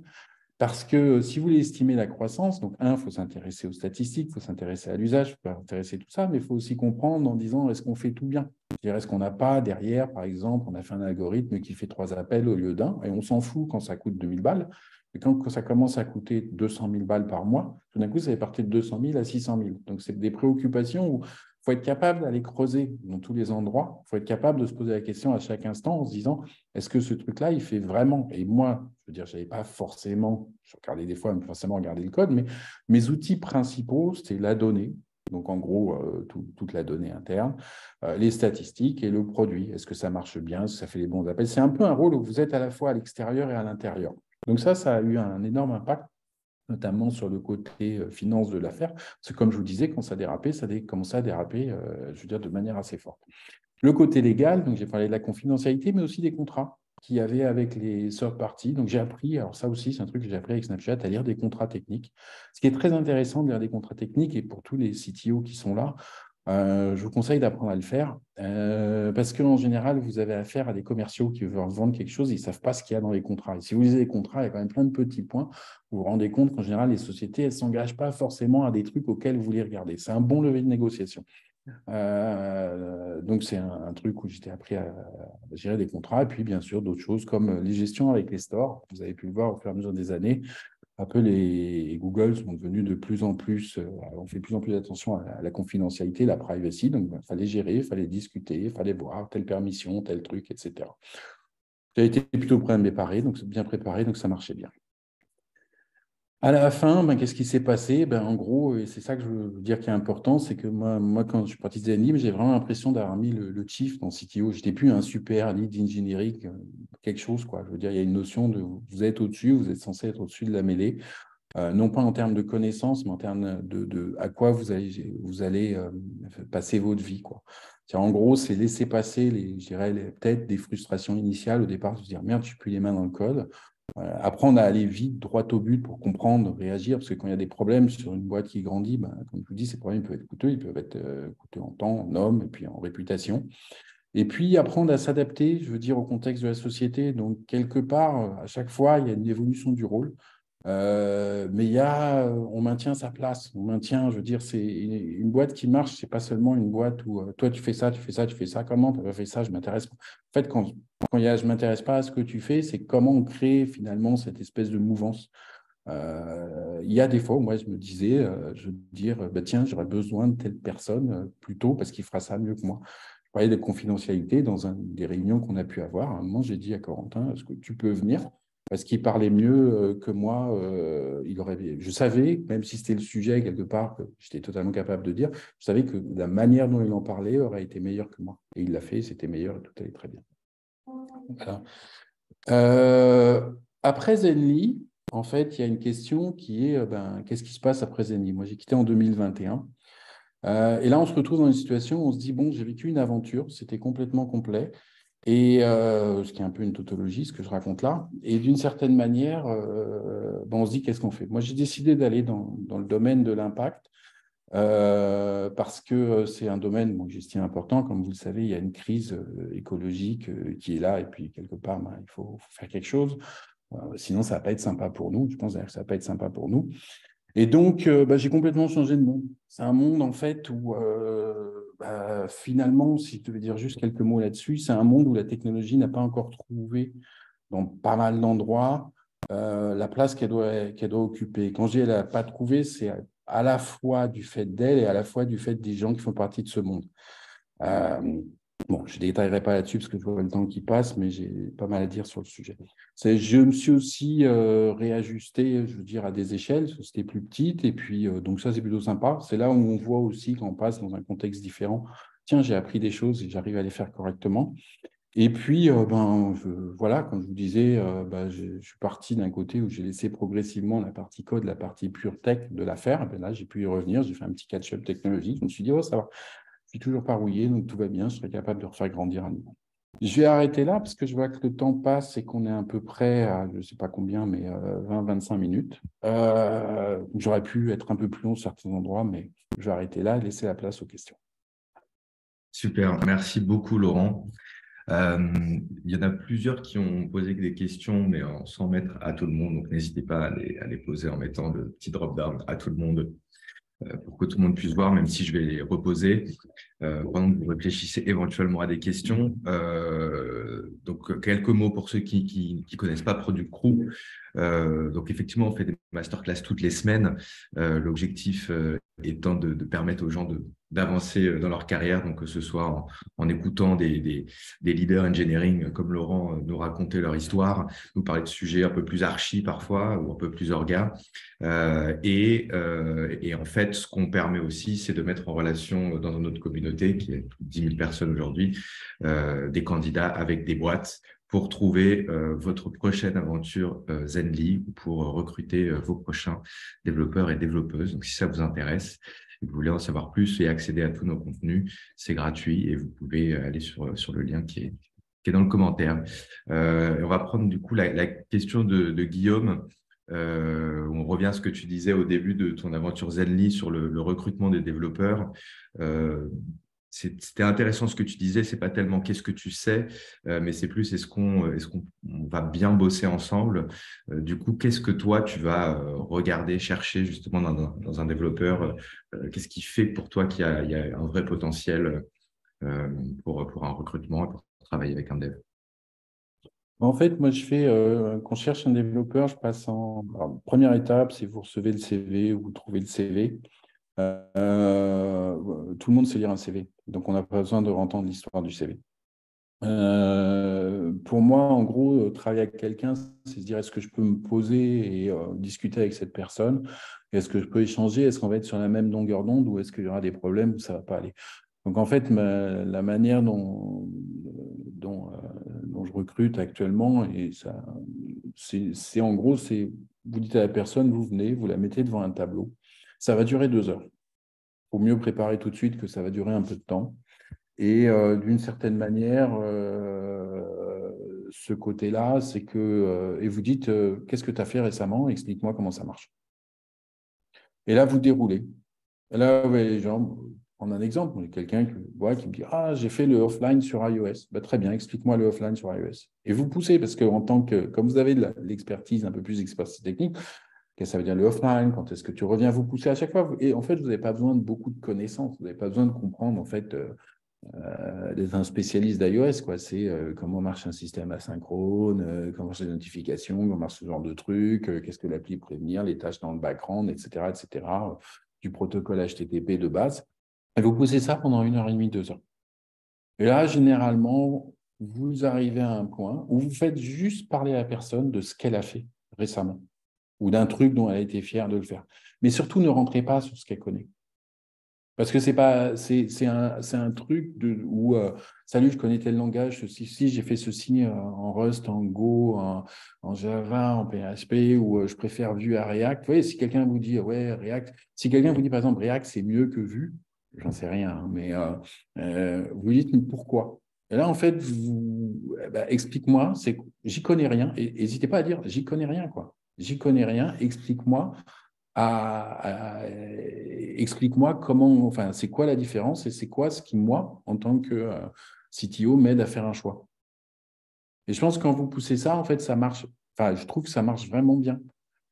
parce que si vous voulez estimer la croissance, donc il faut s'intéresser aux statistiques, il faut s'intéresser à l'usage, il faut s'intéresser à tout ça, mais il faut aussi comprendre en disant, est-ce qu'on fait tout bien? Est-ce qu'on n'a pas derrière, par exemple, on a fait un algorithme qui fait 3 appels au lieu d'un, et on s'en fout quand ça coûte 2000 balles, et quand ça commence à coûter 200 000 balles par mois, tout d'un coup, ça va partir de 200 000 à 600 000. Donc, c'est des préoccupations où il faut être capable d'aller creuser dans tous les endroits. Il faut être capable de se poser la question à chaque instant en se disant, est-ce que ce truc-là, il fait vraiment? Et moi, je veux dire, je n'avais pas forcément, je regardais des fois, mais forcément regarder le code, mais mes outils principaux, c'était la donnée. Donc, en gros, toute la donnée interne, les statistiques et le produit. Est-ce que ça marche bien? Est-ce que ça fait les bons appels? C'est un peu un rôle où vous êtes à la fois à l'extérieur et à l'intérieur. Donc ça a eu un énorme impact, notamment sur le côté finance de l'affaire. Parce que comme je vous disais, quand ça dérapait, ça commençait à déraper, je veux dire, de manière assez forte. Le côté légal, donc j'ai parlé de la confidentialité, mais aussi des contrats qu'il y avait avec les third parties. Donc j'ai appris, alors ça aussi c'est un truc que j'ai appris avec Snapchat, à lire des contrats techniques. Ce qui est très intéressant de lire des contrats techniques, et pour tous les CTO qui sont là, je vous conseille d'apprendre à le faire, parce qu'en général, vous avez affaire à des commerciaux qui veulent vendre quelque chose, ils ne savent pas ce qu'il y a dans les contrats. Et si vous lisez les contrats, il y a quand même plein de petits points. Vous vous rendez compte qu'en général, les sociétés, elles ne s'engagent pas forcément à des trucs auxquels vous voulez regarder. C'est un bon levier de négociation. Donc, c'est un truc où j'étais appris à gérer des contrats. Et puis, bien sûr, d'autres choses comme les gestions avec les stores. Vous avez pu le voir au fur et à mesure des années. Apple et Google sont devenus de plus en plus, on fait de plus en plus attention à la confidentialité, la privacy. Donc, il fallait gérer, il fallait discuter, il fallait voir telle permission, tel truc, etc. J'ai été plutôt préparé, donc bien préparé, donc ça marchait bien. À la fin, qu'est-ce qui s'est passé? En gros, et c'est ça que je veux dire qui est important, c'est que moi quand je suis parti de Zenly, j'ai vraiment l'impression d'avoir mis le chief dans CTO. Je n'étais plus un super lead engineering, quelque chose, quoi. Je veux dire, il y a une notion de vous êtes au-dessus, vous êtes censé être au-dessus de la mêlée. Non pas en termes de connaissances, mais en termes de à quoi vous allez passer votre vie, quoi. En gros, c'est laisser passer, je dirais, peut-être des frustrations initiales au départ, se dire merde, je n'ai plus les mains dans le code. Apprendre à aller vite, droit au but pour comprendre, réagir, parce que quand il y a des problèmes sur une boîte qui grandit, comme je vous dis, ces problèmes peuvent être coûteux, ils peuvent être coûteux en temps, en hommes et puis en réputation. Et puis apprendre à s'adapter, je veux dire, au contexte de la société. Donc, quelque part, à chaque fois, il y a une évolution du rôle. Mais on maintient sa place. On maintient, je veux dire, c'est une boîte qui marche, c'est pas seulement une boîte où toi, tu fais ça, tu fais ça, tu fais ça. Comment tu as fait ça? Je m'intéresse pas. En fait, quand il y a je m'intéresse pas à ce que tu fais, c'est comment on crée finalement cette espèce de mouvance. Il y a des fois où moi, je me disais, je veux dire, tiens, j'aurais besoin de telle personne plus tôt parce qu'il fera ça mieux que moi. Je parlais de confidentialité dans des réunions qu'on a pu avoir. À un moment, j'ai dit à Corentin, est-ce que tu peux venir? Parce qu'il parlait mieux que moi. Je savais, même si c'était le sujet quelque part, que j'étais totalement capable de dire, je savais que la manière dont il en parlait aurait été meilleure que moi. Et il l'a fait, c'était meilleur et tout allait très bien. Voilà. Après Zenly, en fait, il y a une question qui est qu'est-ce qui se passe après Zenly? Moi, j'ai quitté en 2021. Et là, on se retrouve dans une situation où on se dit, bon, j'ai vécu une aventure, c'était complètement complet. Et ce qui est un peu une tautologie, ce que je raconte là. Et d'une certaine manière, on se dit, qu'est-ce qu'on fait? Moi, j'ai décidé d'aller dans le domaine de l'impact parce que c'est un domaine que j'estime important. Comme vous le savez, il y a une crise écologique qui est là. Et puis, quelque part, il faut faire quelque chose. Sinon, ça ne va pas être sympa pour nous. Je pense d'ailleurs que ça ne va pas être sympa pour nous. Et donc, j'ai complètement changé de monde. C'est un monde, en fait, où finalement, si je devais dire juste quelques mots là-dessus, c'est un monde où la technologie n'a pas encore trouvé dans pas mal d'endroits la place qu'elle doit occuper. Quand je dis qu'elle n'a pas trouvé, c'est à la fois du fait d'elle et à la fois du fait des gens qui font partie de ce monde. Bon, je ne détaillerai pas là-dessus parce que je vois le temps qui passe, mais j'ai pas mal à dire sur le sujet. Je me suis aussi réajusté, je veux dire, à des échelles, parce que c'était plus petite, et puis donc ça, c'est plutôt sympa. C'est là où on voit aussi, quand on passe dans un contexte différent, tiens, j'ai appris des choses et j'arrive à les faire correctement. Et puis, voilà, comme je vous disais, je suis parti d'un côté où j'ai laissé progressivement la partie code, la partie pure tech de l'affaire. Là, j'ai pu y revenir, j'ai fait un petit catch-up technologique. Je me suis dit, oh, ça va, je suis toujours pas rouillé, donc tout va bien, je serai capable de refaire grandir un niveau. Je vais arrêter là parce que je vois que le temps passe et qu'on est à peu près à, je ne sais pas combien, mais 20-25 minutes. J'aurais pu être un peu plus long à certains endroits, mais je vais arrêter là et laisser la place aux questions. Super, merci beaucoup Laurent. Il y en a plusieurs qui ont posé des questions, mais sans mettre à tout le monde, donc n'hésitez pas à les poser en mettant le petit drop-down à tout le monde pour que tout le monde puisse voir, même si je vais les reposer. Pendant que vous réfléchissez éventuellement à des questions. Donc, quelques mots pour ceux qui connaissent pas Product Crew. Donc, effectivement, on fait des masterclass toutes les semaines. L'objectif étant de permettre aux gens d'avancer dans leur carrière, donc que ce soit en écoutant des leaders engineering comme Laurent nous raconter leur histoire, nous parler de sujets un peu plus archi parfois ou un peu plus orga. Et en fait, ce qu'on permet aussi, c'est de mettre en relation dans notre communauté, qui est 10 000 personnes aujourd'hui, des candidats avec des boîtes pour trouver votre prochaine aventure Zenly ou pour recruter vos prochains développeurs et développeuses. Donc, si ça vous intéresse, et vous voulez en savoir plus et accéder à tous nos contenus, c'est gratuit et vous pouvez aller sur le lien qui est dans le commentaire. On va prendre du coup la question de Guillaume. On revient à ce que tu disais au début de ton aventure Zenly sur le recrutement des développeurs. C'était intéressant ce que tu disais, c'est pas tellement qu'est-ce que tu sais, mais c'est plus est-ce qu'on va bien bosser ensemble. Du coup, qu'est-ce que toi tu vas regarder, chercher justement dans un développeur. Qu'est-ce qui fait pour toi il y a un vrai potentiel pour un recrutement et pour travailler avec un dev? En fait, moi, quand je cherche un développeur, je passe alors, première étape, c'est vous recevez le CV ou vous trouvez le CV. Tout le monde sait lire un CV, donc on n'a pas besoin de entendre l'histoire du CV. Pour moi, en gros, travailler avec quelqu'un, c'est se dire est-ce que je peux me poser et discuter avec cette personne? Est-ce que je peux échanger? Est-ce qu'on va être sur la même longueur d'onde ou est-ce qu'il y aura des problèmes où ça ne va pas aller? Donc, en fait, la manière dont je recrute actuellement, et ça, c'est en gros, vous dites à la personne, vous venez, vous la mettez devant un tableau. Ça va durer 2 heures. Il faut mieux préparer tout de suite que ça va durer un peu de temps. Et d'une certaine manière, ce côté-là, c'est que, et vous dites, qu'est-ce que tu as fait récemment? Explique-moi comment ça marche. Et là, vous déroulez. Et là, ouais, genre, prendre un exemple, quelqu'un qui me dit, ah, j'ai fait le offline sur iOS. Bah, très bien, explique-moi le offline sur iOS. Et vous poussez, parce que comme vous avez de l'expertise, un peu plus d'expertise technique, qu'est-ce que ça veut dire le offline? Quand est-ce que tu reviens vous pousser à chaque fois? Et en fait, vous n'avez pas besoin de beaucoup de connaissances. Vous n'avez pas besoin de comprendre, en fait, d'être un spécialiste d'iOS, quoi. C'est comment marche un système asynchrone, comment marchent les notifications, comment marche ce genre de trucs, qu'est-ce que l'appli prévenir, les tâches dans le background, etc., etc., du protocole HTTP de base. Et vous posez ça pendant 1h30, 2 heures. Et là, généralement, vous arrivez à un point où vous faites juste parler à la personne de ce qu'elle a fait récemment ou d'un truc dont elle a été fière de le faire. Mais surtout, ne rentrez pas sur ce qu'elle connaît. Parce que c'est un truc où salut, je connais tel langage, ceci, j'ai fait ceci en Rust, en Go, en Java, en PHP, ou je préfère Vue à React. Vous voyez, si quelqu'un vous dit ouais, React, si quelqu'un vous dit par exemple React, c'est mieux que Vue, j'en sais rien, hein, mais vous dites mais pourquoi? Et là, en fait, explique-moi, j'y connais rien, et n'hésitez pas à dire j'y connais rien, quoi. J'y connais rien, explique-moi explique-moi comment, enfin, c'est quoi la différence et c'est quoi ce qui, moi, en tant que CTO, m'aide à faire un choix. Et je pense que quand vous poussez ça, en fait, ça marche. Enfin, je trouve que ça marche vraiment bien.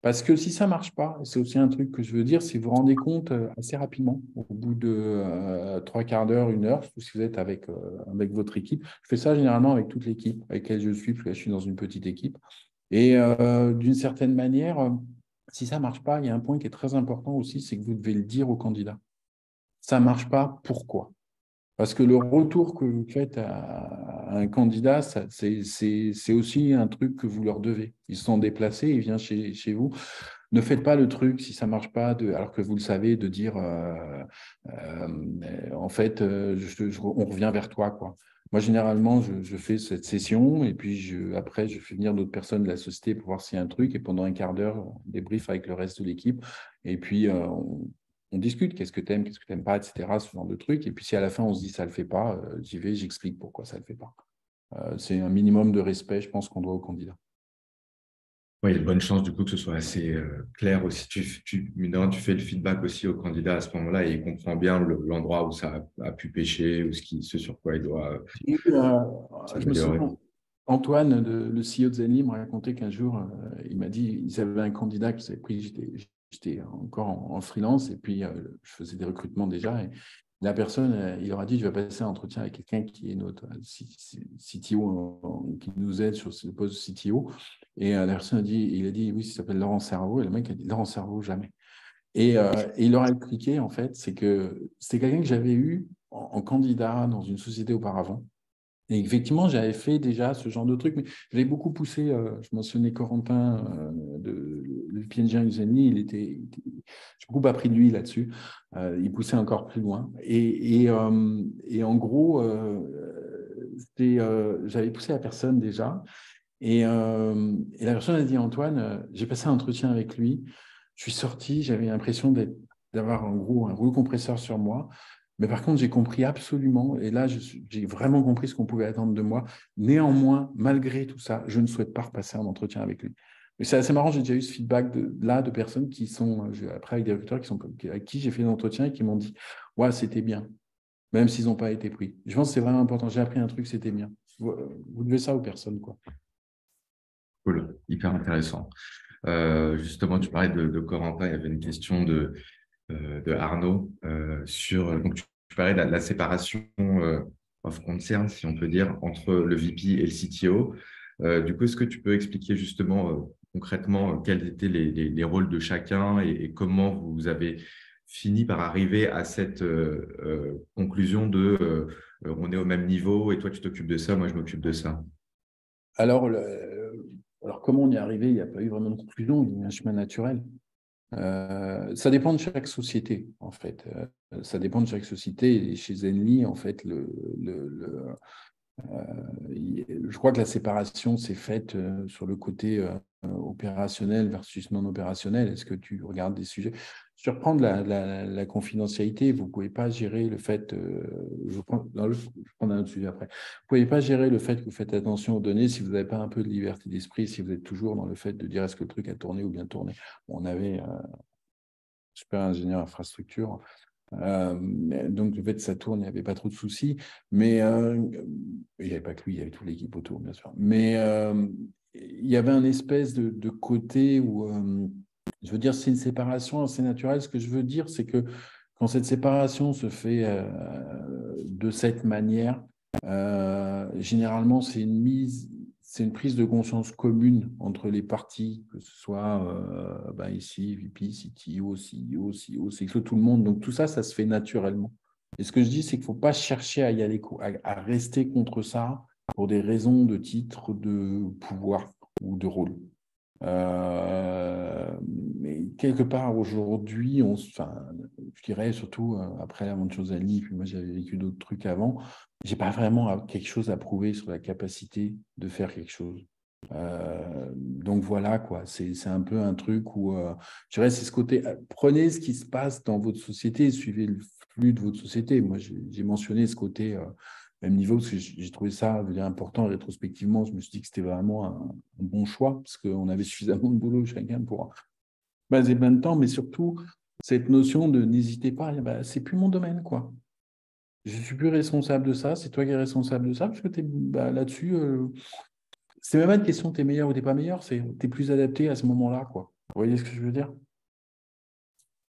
Parce que si ça ne marche pas, et c'est aussi un truc que je veux dire, si vous vous rendez compte assez rapidement, au bout de 3/4 d'heure, 1 heure, surtout si vous êtes avec votre équipe. Je fais ça généralement avec toute l'équipe avec laquelle je suis, parce que là, je suis dans une petite équipe. Et d'une certaine manière, si ça ne marche pas, il y a un point qui est très important aussi, c'est que vous devez le dire au candidat. Ça ne marche pas, pourquoi? Parce que le retour que vous faites à un candidat, c'est aussi un truc que vous leur devez. Ils se sont déplacés, ils viennent chez vous. Ne faites pas le truc, si ça ne marche pas, alors que vous le savez, de dire en fait, on revient vers toi, quoi. Moi, généralement, je fais cette session et puis après, je fais venir d'autres personnes de la société pour voir s'il y a un truc. Et pendant 1/4 d'heure, on débrief avec le reste de l'équipe. Et puis, on discute, qu'est-ce que tu aimes, qu'est-ce que tu n'aimes pas, etc., ce genre de trucs. Et puis, si à la fin, on se dit ça ne le fait pas, j'y vais, j'explique pourquoi ça ne le fait pas. C'est un minimum de respect, je pense, qu'on doit au candidat. Oui, il y a de bonnes chances du coup que ce soit assez clair aussi. Tu fais le feedback aussi au candidat à ce moment-là et il comprend bien l'endroit où ça a pu pêcher ou ce sur quoi il doit Et, je me s'améliorer. souviens, Antoine, le CEO de Zenly, me racontait qu'un jour, il m'a dit, ils avaient un candidat qui s'avait pris, j'étais encore en freelance et puis je faisais des recrutements déjà. Et la personne, il leur a dit, je vais passer un entretien avec quelqu'un qui est notre CTO, qui nous aide sur ce poste de CTO. Et la personne a dit, il a dit, oui, ça s'appelle Laurent Cerveau. Et le mec a dit, Laurent Cerveau, jamais. Et il leur a expliqué, en fait, c'est que c'était quelqu'un que j'avais eu en candidat dans une société auparavant. Et effectivement, j'avais fait déjà ce genre de truc, mais je l'ai beaucoup poussé. Je mentionnais Corentin, le PNG Usaini, j'ai beaucoup appris de lui là-dessus. Il poussait encore plus loin. Et en gros, j'avais poussé la personne déjà. Et la personne a dit, Antoine, j'ai passé un entretien avec lui. Je suis sorti, j'avais l'impression d'avoir en gros un rouleau compresseur sur moi. Mais par contre, j'ai compris absolument, et là, j'ai vraiment compris ce qu'on pouvait attendre de moi. Néanmoins, malgré tout ça, je ne souhaite pas repasser un entretien avec lui. Mais c'est assez marrant, j'ai déjà eu ce feedback de personnes qui sont, après avec des recruteurs avec qui j'ai fait des entretiens et qui m'ont dit, ouais, c'était bien, même s'ils n'ont pas été pris. Je pense que c'est vraiment important. J'ai appris un truc, c'était bien. Vous devez ça aux personnes, quoi. Cool, hyper intéressant. Justement, tu parlais de Corentin, il y avait une question de Arnaud sur. Donc, tu parlais de la séparation of concern, si on peut dire, entre le VP et le CTO. Du coup, est-ce que tu peux expliquer justement concrètement quels étaient les rôles de chacun et comment vous avez fini par arriver à cette conclusion de on est au même niveau et toi tu t'occupes de ça, moi je m'occupe de ça. Alors, alors, comment on y est arrivé? Il n'y a pas eu vraiment de conclusion, il y a eu un chemin naturel. Ça dépend de chaque société, en fait. Ça dépend de chaque société. Et chez Zenly, en fait, je crois que la séparation s'est faite sur le côté opérationnel versus non opérationnel. Est-ce que tu regardes des sujets? Surprendre la confidentialité, vous ne pouvez pas gérer le fait, je prends un autre sujet après, vous ne pouvez pas gérer le fait que vous faites attention aux données si vous n'avez pas un peu de liberté d'esprit, si vous êtes toujours dans le fait de dire est-ce que le truc a tourné ou bien tourné. On avait un super ingénieur infrastructure. Donc, le fait que ça tourne, il n'y avait pas trop de soucis. Mais il n'y avait pas que lui, il y avait toute l'équipe autour, bien sûr. Mais il y avait un espèce de côté où, je veux dire, c'est une séparation assez naturelle. Ce que je veux dire, c'est que quand cette séparation se fait de cette manière, généralement, c'est une prise de conscience commune entre les parties, que ce soit ici, VP, CTO, CEO, CEO, c'est que tout le monde. Donc tout ça, ça se fait naturellement. Et ce que je dis, c'est qu'il ne faut pas chercher à y aller, à rester contre ça pour des raisons de titre, de pouvoir ou de rôle. Mais quelque part aujourd'hui, je dirais surtout après l'aventure Zali, puis moi j'avais vécu d'autres trucs avant, j'ai pas vraiment quelque chose à prouver sur la capacité de faire quelque chose. Donc voilà quoi, c'est un peu un truc où je dirais c'est ce côté, prenez ce qui se passe dans votre société, suivez le flux de votre société. Moi j'ai mentionné ce côté même niveau, parce que j'ai trouvé ça important rétrospectivement. Je me suis dit que c'était vraiment un bon choix, parce qu'on avait suffisamment de boulot chacun pour passer plein de temps, mais surtout, cette notion de n'hésitez pas, c'est plus mon domaine, quoi. Je suis plus responsable de ça, c'est toi qui es responsable de ça, parce que là-dessus, c'est même pas une question de t'es meilleur ou t'es pas meilleur, c'est t'es plus adapté à ce moment-là, quoi. Vous voyez ce que je veux dire?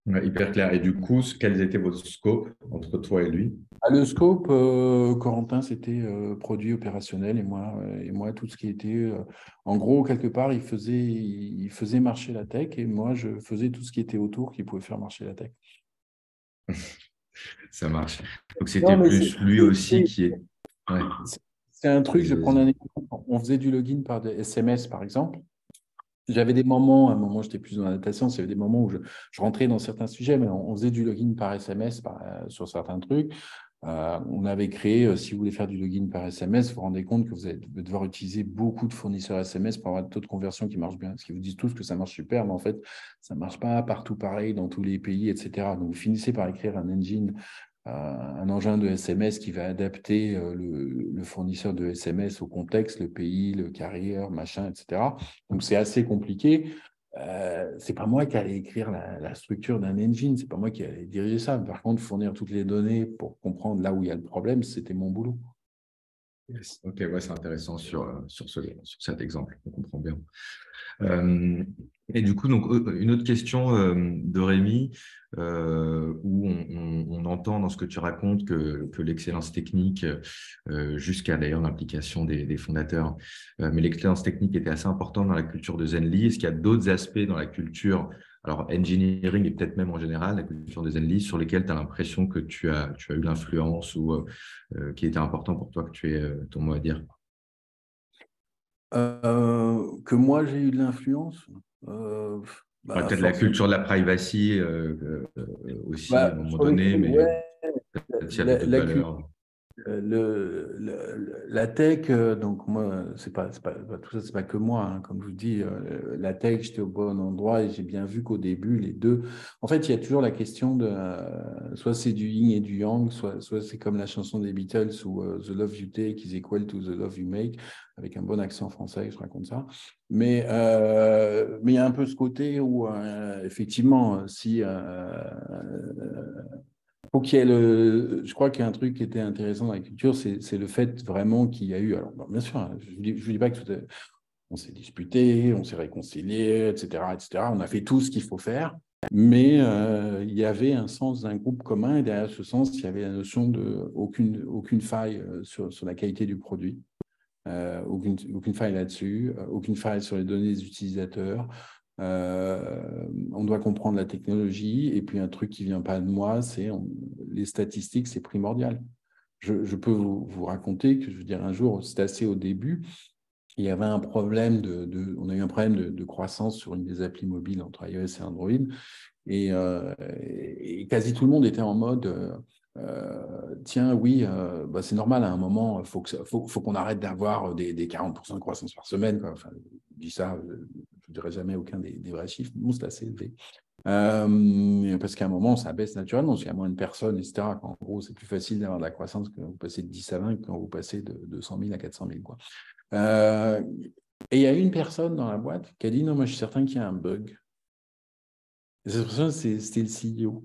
Ouais, hyper clair. Et du coup, quels étaient vos scopes entre toi et lui? Le scope, Corentin, c'était produit opérationnel et moi, tout ce qui était, en gros, quelque part, il faisait marcher la tech et moi, je faisais tout ce qui était autour qui pouvait faire marcher la tech. Ça marche. Donc, Non, c'était mais plus lui aussi qui est… Ouais, c'est- c'est un truc, je vais vas-y, prendre vas-y. un exemple. On faisait du login par des SMS, par exemple. J'avais des moments, à un moment, j'étais plus dans la data science, il y avait des moments où je rentrais dans certains sujets, mais on faisait du login par SMS sur certains trucs. On avait créé, si vous voulez faire du login par SMS, vous vous rendez compte que vous allez devoir utiliser beaucoup de fournisseurs SMS pour avoir un taux de conversion qui marche bien. Parce qu'ils vous disent tous que ça marche super, mais en fait, ça ne marche pas partout pareil dans tous les pays, etc. Donc, vous finissez par écrire un engin de SMS qui va adapter le fournisseur de SMS au contexte, le pays, le carrière, machin, etc. Donc, c'est assez compliqué. C'est pas moi qui allais écrire la structure d'un engine, c'est pas moi qui allais diriger ça. Par contre, fournir toutes les données pour comprendre là où il y a le problème, c'était mon boulot. Yes. Ok, ouais, c'est intéressant sur cet exemple. On comprend bien. Euh, et du coup, donc, une autre question de Rémi, où on entend dans ce que tu racontes que l'excellence technique, jusqu'à d'ailleurs l'implication des fondateurs, mais l'excellence technique était assez importante dans la culture de Zenly. Est-ce qu'il y a d'autres aspects dans la culture, alors engineering et peut-être même en général, la culture de Zenly, sur lesquels tu as l'impression que tu as eu l'influence ou qui était important pour toi que tu aies ton mot à dire? Que moi, j'ai eu de l'influence, Ouais, peut-être la forcément. culture de la privacy aussi à un moment Sur le, donné, mais ouais, peut-être s'il y avait la, d'autres la, valeurs. La tech, donc moi, tout ça, c'est pas que moi, hein. Comme je vous dis, la tech, j'étais au bon endroit et j'ai bien vu qu'au début, les deux. En fait, il y a toujours la question de soit c'est du yin et du yang, soit c'est comme la chanson des Beatles où The Love You Take is equal to the love you make, avec un bon accent français, je raconte ça. Mais il y a un peu ce côté où, effectivement, si faut qu'il y ait je crois qu'il y a un truc qui était intéressant dans la culture, c'est le fait vraiment qu'il y a eu. Alors, bon, bien sûr, hein, je ne vous dis pas que on s'est disputé, on s'est réconcilié, etc., etc. On a fait tout ce qu'il faut faire, mais il y avait un sens d'un groupe commun, et derrière ce sens, il y avait la notion de aucune faille sur la qualité du produit. Aucune faille là-dessus, aucune faille sur les données des utilisateurs. On doit comprendre la technologie. Et puis, un truc qui ne vient pas de moi, les statistiques, c'est primordial. Je peux vous raconter que, je veux dire, un jour, c'était assez au début, il y avait un problème on a eu un problème de croissance sur une des applis mobiles entre iOS et Android. Et quasi tout le monde était en mode tiens, oui, bah, c'est normal, à un moment, faut qu'on arrête d'avoir des 40% de croissance par semaine, quoi. Enfin, je dis ça, je ne dirai jamais aucun des vrais chiffres, mais bon, c'est assez élevé. Parce qu'à un moment, ça baisse naturellement, parce qu'il y a moins de personnes, etc. En gros, c'est plus facile d'avoir de la croissance quand vous passez de 10 à 20 que quand vous passez de 200 000 à 400 000, quoi. Euh, et il y a une personne dans la boîte qui a dit non, moi je suis certain qu'il y a un bug. Et cette personne, c'était le CEO.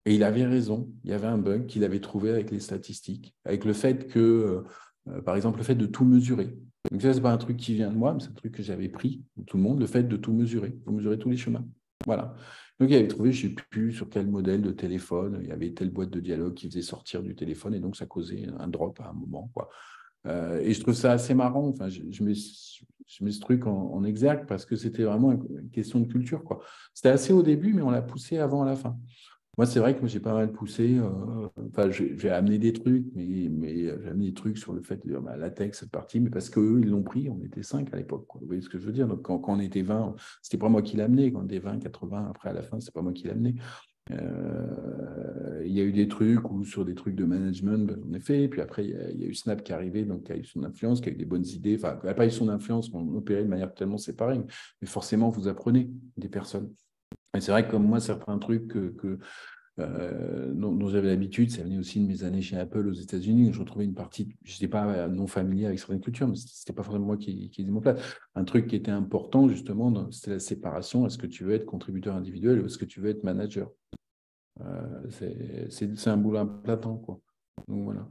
Et il avait raison, il y avait un bug qu'il avait trouvé avec les statistiques, avec le fait que, par exemple, le fait de tout mesurer. Donc ça, ce n'est pas un truc qui vient de moi, mais c'est un truc que j'avais pris de tout le monde, le fait de tout mesurer, de mesurer tous les chemins. Voilà. Donc il avait trouvé, je ne sais plus sur quel modèle de téléphone, il y avait telle boîte de dialogue qui faisait sortir du téléphone, et donc ça causait un drop à un moment, quoi. Et je trouve ça assez marrant. Enfin, je mets ce truc en exergue parce que c'était vraiment une question de culture, quoi. C'était assez au début, mais on l'a poussé avant à la fin. Moi, c'est vrai que j'ai pas mal poussé. Enfin, j'ai amené des trucs, mais j'ai amené des trucs sur le fait de dire bah, la tech, cette partie, mais parce qu'eux, ils l'ont pris. On était 5 à l'époque, quoi. Vous voyez ce que je veux dire? Donc, quand on était 20, c'était pas moi qui l'ai amené. Quand on était 20, 80, après, à la fin, c'est pas moi qui l'ai amené. Il y a eu des trucs ou sur des trucs de management, ben, j'en ai fait. Puis après, il y a eu Snap qui est arrivé, donc qui a eu son influence, qui a eu des bonnes idées. Enfin, qui n'a pas eu son influence, on opérait de manière tellement séparée. Mais forcément, vous apprenez des personnes. Et c'est vrai que comme moi, certains trucs dont j'avais l'habitude, ça venait aussi de mes années chez Apple aux États-Unis, où je retrouvais une partie, je n'étais pas non familier avec certaines cultures, mais ce n'était pas forcément moi qui ai mis en place. Un truc qui était important, justement, c'était la séparation. Est-ce que tu veux être contributeur individuel ou est-ce que tu veux être manager? C'est un boulot à plein temps, quoi. Donc voilà.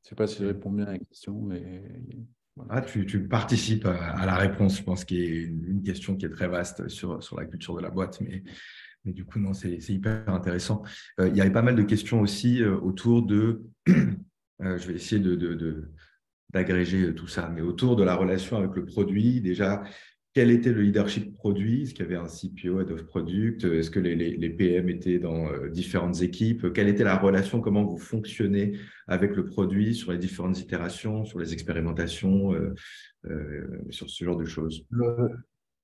Je ne sais pas si je réponds bien à la question, mais Voilà. Ah, tu participes à la réponse, je pense, qui est une question qui est très vaste sur la culture de la boîte, mais du coup, non, c'est hyper intéressant. Il y avait pas mal de questions aussi autour de, je vais essayer d'agréger tout ça, mais autour de la relation avec le produit, déjà, quel était le leadership produit? Est-ce qu'il y avait un CPO, Head of Product? Est-ce que les PM étaient dans différentes équipes? Quelle était la relation? Comment vous fonctionnez avec le produit sur les différentes itérations, sur les expérimentations, sur ce genre de choses?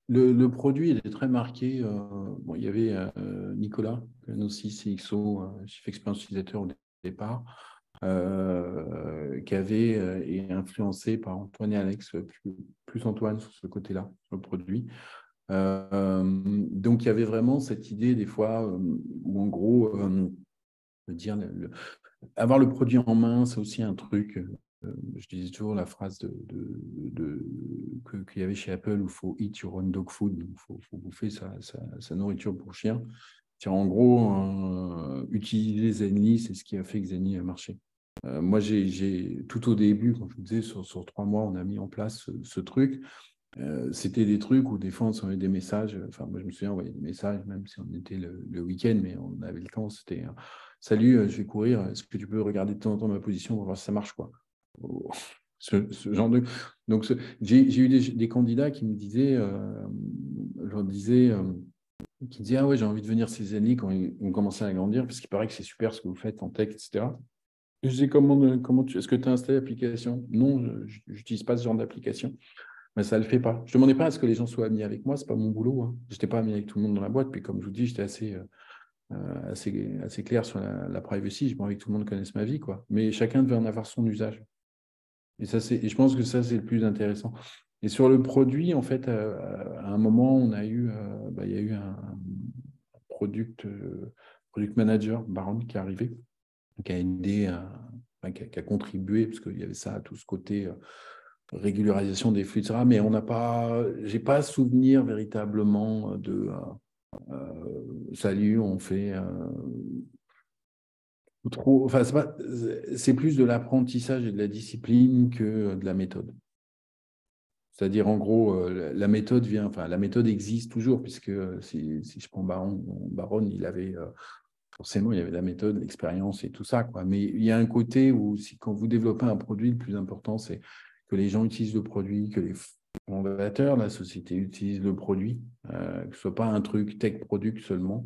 Le produit, il est très marqué. Bon, il y avait Nicolas, aussi CXO, Chief Experience Utilisateur au départ, qui avait est influencé par Antoine et Alex, plus Antoine sur ce côté-là, sur le produit. Donc, il y avait vraiment cette idée, des fois, où en gros, de dire avoir le produit en main, c'est aussi un truc. Je disais toujours la phrase qu'il y avait chez Apple où il faut eat your own dog food, il faut bouffer sa nourriture pour chien. En gros, utiliser Zenly, c'est ce qui a fait que Zenly a marché. Moi, tout au début, quand je vous disais, sur 3 mois, on a mis en place ce truc. C'était des trucs où des fois on s'envoyait des messages. Enfin, moi je me souviens, on envoyait des messages, même si on était le week-end, mais on avait le temps. C'était salut, je vais courir. Est-ce que tu peux regarder de temps en temps ma position pour voir si ça marche, quoi. Ce genre de. Donc, j'ai eu des candidats qui me disaient, qui disaient, ah ouais, j'ai envie de venir ces années quand ils ont commencé à grandir, parce qu'il paraît que c'est super ce que vous faites en tech, etc. Je disais, est-ce que tu as installé l'application? Non, je n'utilise pas ce genre d'application. Mais ça ne le fait pas. Je ne demandais pas à ce que les gens soient amis avec moi, ce n'est pas mon boulot. Hein. Je n'étais pas ami avec tout le monde dans la boîte, puis comme je vous dis, j'étais assez clair sur la privacy. Je n'ai pas envie que tout le monde connaisse ma vie, quoi. Mais chacun devait en avoir son usage. Et je pense que ça, c'est le plus intéressant. Et sur le produit, en fait, à un moment, il y a eu un product manager, Baron, qui est arrivé, qui a aidé, qui a contribué, parce qu'il y avait ça, tout ce côté régularisation des flux, etc. Mais j'ai pas souvenir véritablement de salut, on fait trop. Enfin, c'est plus de l'apprentissage et de la discipline que de la méthode. C'est-à-dire, en gros, la méthode la méthode existe toujours, puisque si je prends Baron, forcément, il y avait la méthode, l'expérience et tout ça, quoi. Mais il y a un côté où, quand vous développez un produit, le plus important, c'est que les gens utilisent le produit, que les fondateurs de la société utilisent le produit, que ce ne soit pas un truc tech product seulement,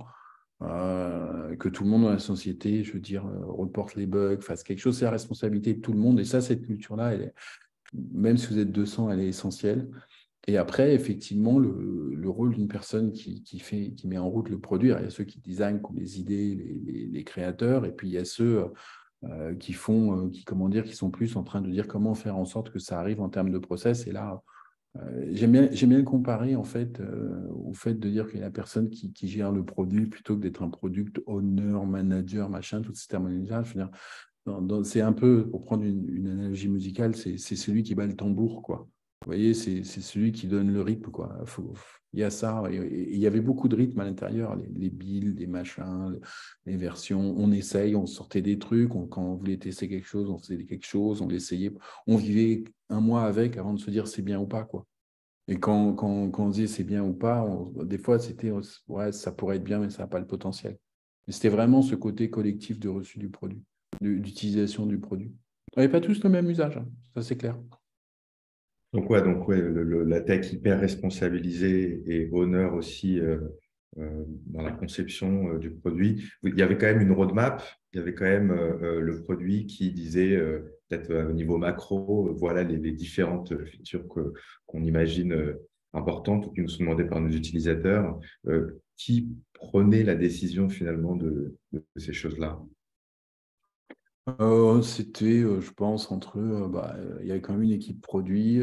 que tout le monde dans la société, je veux dire, reporte les bugs, fasse quelque chose, c'est la responsabilité de tout le monde. Et ça, cette culture-là, même si vous êtes 200, elle est essentielle. Et après, effectivement, le rôle d'une personne qui met en route le produit, il y a ceux qui designent, qui ont les idées, les créateurs, et puis il y a ceux qui sont plus en train de dire comment faire en sorte que ça arrive en termes de process. Et là, j'aime bien le comparer en fait au fait de dire qu'il y a la personne qui gère le produit plutôt que d'être un product owner, manager, machin, toutes ces terminologies-là. Je veux dire, c'est un peu, pour prendre une analogie musicale, c'est celui qui bat le tambour, quoi. Vous voyez, c'est celui qui donne le rythme, quoi. Il y a ça, et il y avait beaucoup de rythme à l'intérieur, les builds, les machins, les versions. On essaye, on sortait des trucs, quand on voulait tester quelque chose, on faisait quelque chose, on l'essayait. On vivait un mois avec avant de se dire c'est bien ou pas, quoi. Et quand on disait c'est bien ou pas, des fois c'était ouais, ça pourrait être bien, mais ça n'a pas le potentiel. Mais c'était vraiment ce côté collectif de reçu du produit, d'utilisation du produit. On n'avait pas tous le même usage, hein, ça c'est clair. Donc ouais, la tech hyper responsabilisée et honneur aussi dans la conception du produit. Il y avait quand même une roadmap, il y avait quand même le produit qui disait, peut-être au niveau macro, voilà les différentes features qu'on imagine importantes ou qui nous sont demandées par nos utilisateurs. Qui prenait la décision finalement de ces choses-là? C'était, je pense, il y avait quand même une équipe produit,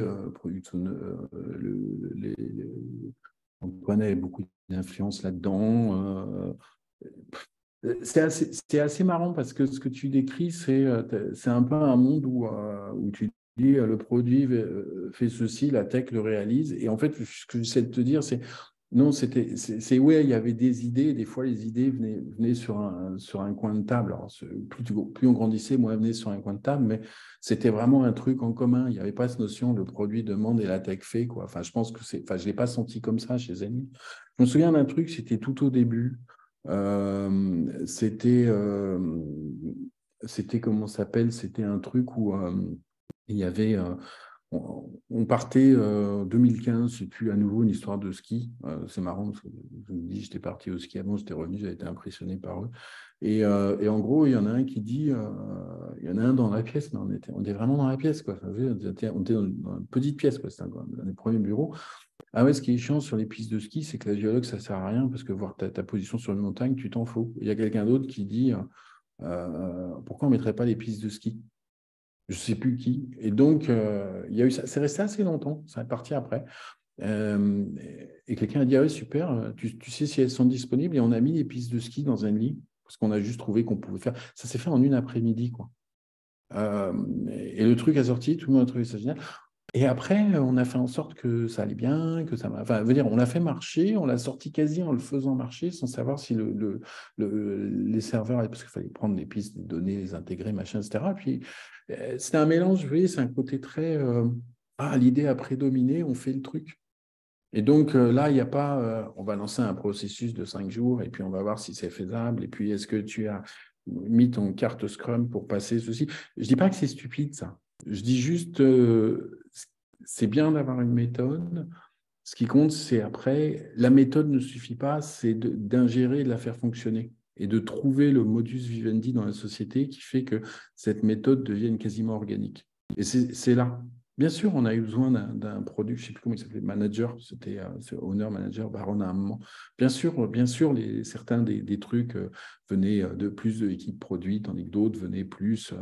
Antoine avait beaucoup d'influence là-dedans. C'est assez marrant parce que ce que tu décris, c'est un peu un monde où tu dis le produit fait ceci, la tech le réalise. Et en fait, ce que j'essaie de te dire, c'est Non, ouais, il y avait des idées. Des fois, les idées venaient sur un coin de table. Alors, plus on grandissait, moins elles venaient sur un coin de table, mais c'était vraiment un truc en commun. Il n'y avait pas cette notion de produit demande et la tech fait, quoi. Enfin, je pense que je l'ai pas senti comme ça chez Zenly. Je me souviens d'un truc, c'était tout au début. C'était comment ça s'appelle? C'était un truc où il y avait on partait 2015, c'est plus à nouveau une histoire de ski. C'est marrant parce que je me dis, j'étais parti au ski avant, j'étais revenu, j'avais été impressionné par eux. Et en gros, il y en a un qui dit, il y en a un dans la pièce, mais on était vraiment dans la pièce, quoi. Enfin, on était dans une petite pièce, quoi. C'était un des premiers bureaux. Ah ouais, ce qui est chiant sur les pistes de ski, c'est que la géologue, ça sert à rien parce que voir ta position sur une montagne, tu t'en fous. Il y a quelqu'un d'autre qui dit, pourquoi on ne mettrait pas les pistes de ski? Je ne sais plus qui. Et donc, il y a eu ça. C'est resté assez longtemps. Ça est parti après. Euh, et quelqu'un a dit, ah ouais, super, tu sais si elles sont disponibles. Et on a mis les pistes de ski dans un lit parce qu'on a juste trouvé qu'on pouvait faire. Ça s'est fait en une après-midi, quoi. Euh, et le truc a sorti, tout le monde a trouvé ça génial. Et après, on a fait en sorte que ça allait bien, que ça. Enfin, veut dire, on l'a fait marcher, on l'a sorti quasi en le faisant marcher, sans savoir si les serveurs, parce qu'il fallait prendre les pistes, les données, les intégrer, machin, etc. Puis, c'était un mélange, vous voyez, c'est un côté très. L'idée a prédominé, on fait le truc. Et donc là, il n'y a pas. On va lancer un processus de 5 jours et puis on va voir si c'est faisable. Et puis, est-ce que tu as mis ton carte Scrum pour passer ceci? Je ne dis pas que c'est stupide, ça. Je dis juste, c'est bien d'avoir une méthode. Ce qui compte, c'est après, la méthode ne suffit pas, c'est d'ingérer et de la faire fonctionner et de trouver le modus vivendi dans la société qui fait que cette méthode devienne quasiment organique. Et c'est là. Bien sûr, on a eu besoin d'un produit, je ne sais plus comment il s'appelait, manager, c'était owner manager, Baron à un moment. Bien sûr certains des trucs venaient de plus de l'équipe produit, tandis que d'autres venaient plus,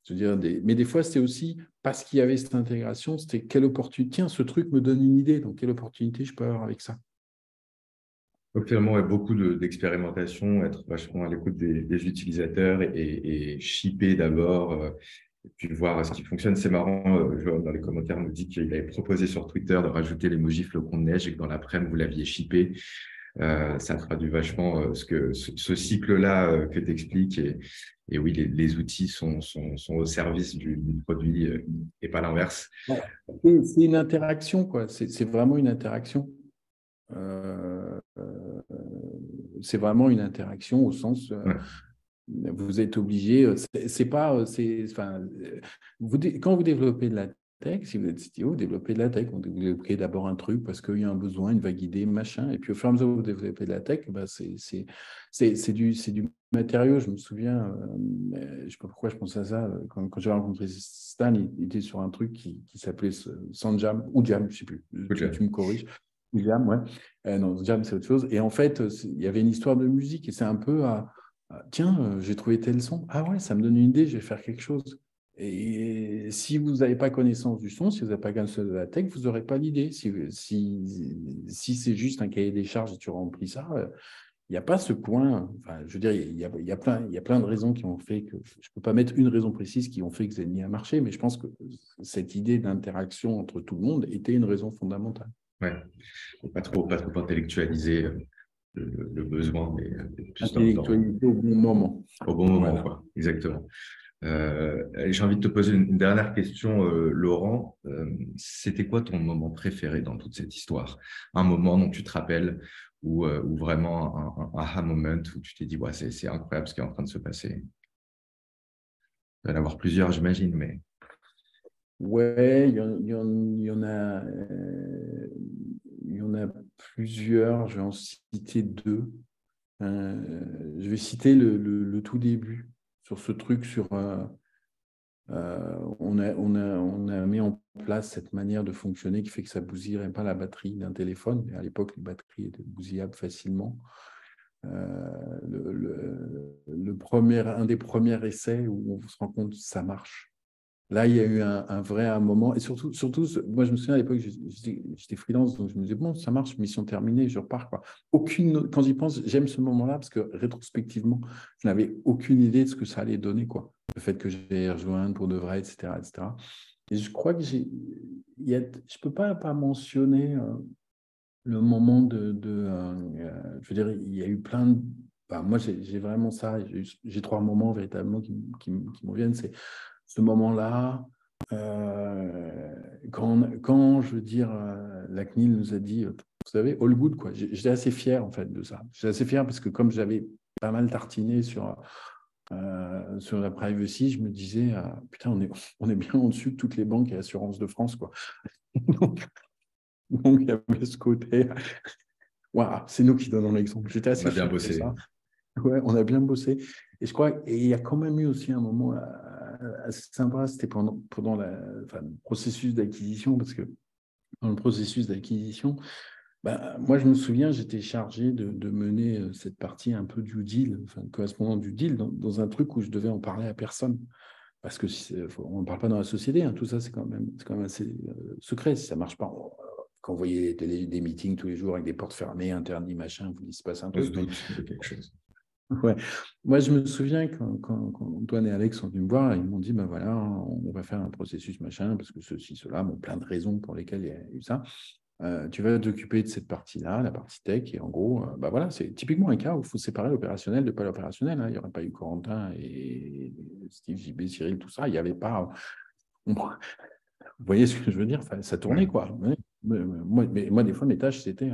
je veux dire, mais des fois, c'était aussi parce qu'il y avait cette intégration, c'était quelle opportunité. Tiens, ce truc me donne une idée, donc quelle opportunité je peux avoir avec ça. Donc, finalement, il y a beaucoup d'expérimentation, être vachement à l'écoute des utilisateurs et shipper d'abord, et puis voir ce qui fonctionne. C'est marrant, je vois dans les commentaires, on nous dit qu'il avait proposé sur Twitter de rajouter l'emoji flocon de neige et que dans l'après-midi, vous l'aviez shippé. Ça traduit vachement ce cycle-là que tu expliques. Et oui, les outils sont au service du produit et pas l'inverse. Bon, c'est une interaction, quoi. C'est vraiment une interaction. Euh, euh, c'est vraiment une interaction au sens, Ouais. vous êtes obligé, c'est pas, enfin, quand vous développez de la tech, si vous êtes CTO, vous développez de la tech, vous développez d'abord un truc parce qu'il y a un besoin, une vague idée, machin, et puis au fur et à mesure que vous développez de la tech, bah, c'est du matériau. Je me souviens, je ne sais pas pourquoi je pense à ça, quand j'ai rencontré Stan, il était sur un truc qui s'appelait Sanjam, ou Jam, je ne sais plus, tu me corriges. Jam, ouais. Non, Jam, c'est autre chose. Et en fait, il y avait une histoire de musique, et c'est un peu tiens, j'ai trouvé tel son. Ah ouais, ça me donne une idée, je vais faire quelque chose. Et si vous n'avez pas connaissance du son, si vous n'avez pas connaissance de la tech, vous n'aurez pas l'idée. Si c'est juste un cahier des charges et tu remplis ça, il n'y a pas ce point. Enfin, je veux dire, il y a plein de raisons qui ont fait que je ne peux pas mettre une raison précise qui ont fait que Zenly a marché, mais je pense que cette idée d'interaction entre tout le monde était une raison fondamentale. Ouais. Pas trop intellectualiser le besoin, mais plus Intellectualité au bon moment. au bon moment, Voilà. quoi. Exactement. J'ai envie de te poser une dernière question, Laurent. C'était quoi ton moment préféré dans toute cette histoire? Un moment dont tu te rappelles ou vraiment un aha moment où tu t'es dit, ouais, c'est incroyable ce qui est en train de se passer. Il va y en avoir plusieurs, j'imagine, mais Ouais, il y en a plusieurs. Je vais en citer deux. Je vais citer le tout début sur ce truc on a mis en place cette manière de fonctionner qui fait que ça bousillerait pas la batterie d'un téléphone. Mais à l'époque, les batteries étaient bousillables facilement. Un des premiers essais où on se rend compte que ça marche. Là, il y a eu un moment, et surtout, moi, je me souviens à l'époque, j'étais freelance, donc je me disais, bon, ça marche, mission terminée, je repars, quoi. Quand j'y pense, j'aime ce moment-là, parce que rétrospectivement, je n'avais aucune idée de ce que ça allait donner, quoi. Le fait que j'ai rejoint pour de vrai, etc., etc. Et je crois que je ne peux pas mentionner le moment je veux dire, il y a eu plein de... Enfin, moi, j'ai vraiment ça. J'ai trois moments véritablement qui me viennent. C'est ce moment-là, quand, je veux dire, la CNIL nous a dit, vous savez, all good, quoi. J'étais assez fier, en fait, de ça. J'étais assez fier parce que comme j'avais pas mal tartiné sur la privacy, je me disais, putain, on est bien au-dessus de toutes les banques et assurances de France, quoi. Donc, il y avait ce côté, waouh, c'est nous qui donnons l'exemple. J'étais On assez a bien fier de bossé. ça. Ouais, on a bien bossé. Et je crois, et il y a quand même eu aussi un moment assez sympa, c'était pendant le processus d'acquisition, parce que dans le processus d'acquisition, ben, moi, je me souviens, j'étais chargé de mener cette partie un peu du deal, enfin, correspondant du deal, dans un truc où je devais en parler à personne. Parce que on ne parle pas dans la société, hein, tout ça, c'est quand même assez secret. Si ça ne marche pas, quand vous voyez des meetings tous les jours avec des portes fermées, interdits, machin, vous dites, il se passe un On se truc. Mais doute de quelque chose. ouais. Moi, je me souviens quand Antoine et Alex sont venus me voir, ils m'ont dit, ben voilà, on va faire un processus machin, parce que ceci, cela, bon, plein de raisons pour lesquelles il y a eu ça. Tu vas t'occuper de cette partie-là, la partie tech, et en gros, ben voilà, c'est typiquement un cas où il faut séparer l'opérationnel de pas l'opérationnel, hein. Il n'y aurait pas eu Corentin et Steve, JB, Cyril, tout ça. Il n'y avait pas. Vous voyez ce que je veux dire? Enfin, ça tournait, Ouais. quoi. Moi, des fois, mes tâches, c'était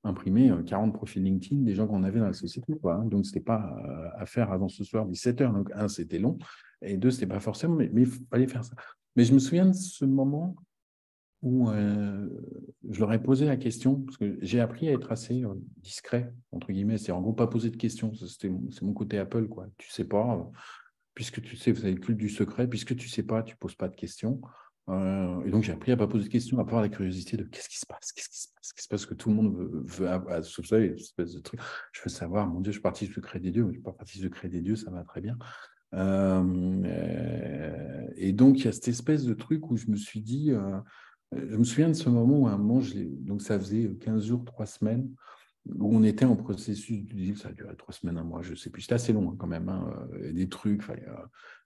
imprimer 40 profils LinkedIn des gens qu'on avait dans la société, quoi, hein. Donc, ce n'était pas à faire avant ce soir, 17h. Donc, un, c'était long. Et deux, ce n'était pas forcément, mais il fallait faire ça. Mais je me souviens de ce moment où je leur ai posé la question, parce que j'ai appris à être assez discret, entre guillemets. C'est en gros pas poser de questions. C'est mon côté Apple, quoi. Tu sais pas, puisque tu sais, vous avez le culte du secret, puisque tu sais pas, tu poses pas de questions. Et donc, j'ai appris à pas poser de questions, à part la curiosité de qu'est-ce qui se passe, qu'est-ce qui se passe, que tout le monde veut avoir, sauf ça, une espèce de truc. Je veux savoir, mon Dieu, je suis parti du secret des dieux, mais je suis pas parti du secret des dieux, ça va très bien. Et donc, il y a cette espèce de truc où je me suis dit, je me souviens de ce moment où à un moment, donc ça faisait 15 jours, 3 semaines, où on était en processus du deal, ça a duré 3 semaines, un mois, je ne sais plus, c'était assez long, hein, quand même, hein, des trucs,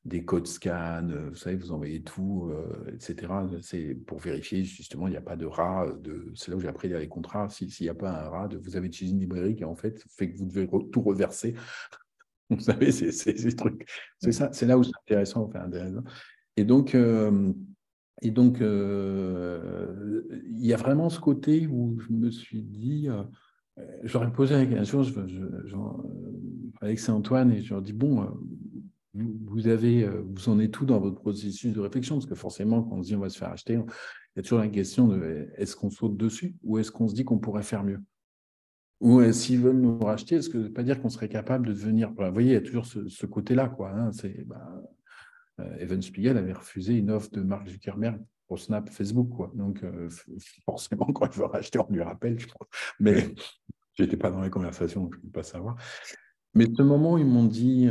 des codes scan, vous savez, vous envoyez tout, etc. C'est pour vérifier, justement, il n'y a pas de rat, c'est là où j'ai appris les contrats, s'il n'y a pas un rat, vous avez utilisé une librairie qui, en fait, fait que vous devez tout reverser. Vous savez, c'est ces trucs. C'est ça, c'est là où c'est intéressant, enfin, intéressant. Et donc, il y a vraiment ce côté où je me suis dit, j'aurais posé un jour, Alex et Antoine, et je leur dis, bon, vous en êtes tout dans votre processus de réflexion, parce que forcément, quand on se dit on va se faire acheter, il y a toujours la question de est-ce qu'on saute dessus ou est-ce qu'on se dit qu'on pourrait faire mieux? Ou s'ils veulent nous racheter, est-ce que ça ne veut pas dire qu'on serait capable de devenir... Vous voyez, il y a toujours ce côté-là, quoi, hein. Evan Spiegel avait refusé une offre de Mark Zuckerberg pour Snap, Facebook, quoi. Donc, forcément, quand il veut racheter, on lui rappelle, je pense. Mais Ouais. je n'étais pas dans les conversations, donc je ne peux pas savoir. Mais ce moment où ils m'ont dit,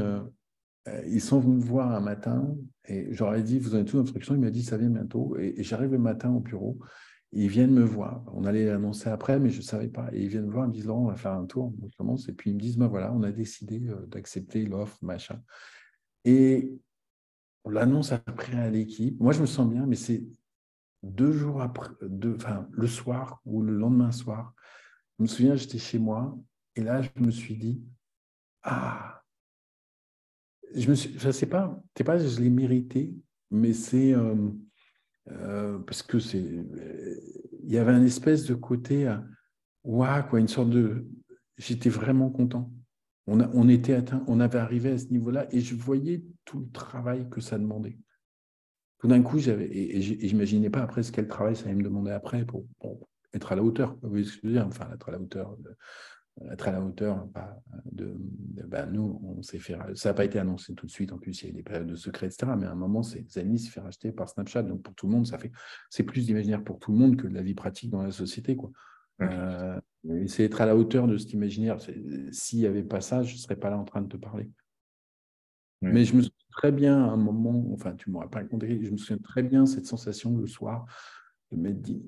ils sont venus me voir un matin, et j'aurais dit, vous avez toute l'instruction, il m'a dit, ça vient bientôt. Et j'arrive le matin au bureau, et ils viennent me voir. On allait l'annoncer après, mais je ne savais pas. Et ils viennent me voir, ils me disent, Laurent, on va faire un tour. On commence, et puis ils me disent, ben voilà, on a décidé d'accepter l'offre, machin. Et on l'annonce après à l'équipe. Moi, je me sens bien, mais c'est 2 jours après, enfin, le soir ou le lendemain soir. Je me souviens, j'étais chez moi, et là, je me suis dit, ah, c'est pas, je l'ai mérité, mais c'est parce que il y avait un espèce de côté, ouah, quoi, une sorte de, j'étais vraiment content. On était atteint, on avait arrivé à ce niveau-là, et je voyais tout le travail que ça demandait. Tout d'un coup, et j'imaginais pas après quel travail ça allait me demander après pour être à la hauteur. Vous voyez ce que je veux dire? Enfin, être à la hauteur, ben, nous, on s'est fait, ça n'a pas été annoncé tout de suite, en plus, il y a eu des périodes de secret, etc. Mais à un moment, Zenly s'est fait racheter par Snapchat, donc pour tout le monde, c'est plus d'imaginaire pour tout le monde que de la vie pratique dans la société, quoi. Ouais. C'est être à la hauteur de cet imaginaire. S'il n'y avait pas ça, je ne serais pas là en train de te parler. Ouais. Mais je me souviens très bien à un moment, enfin, tu ne m'aurais pas raconté, je me souviens très bien cette sensation le soir de m'être dit,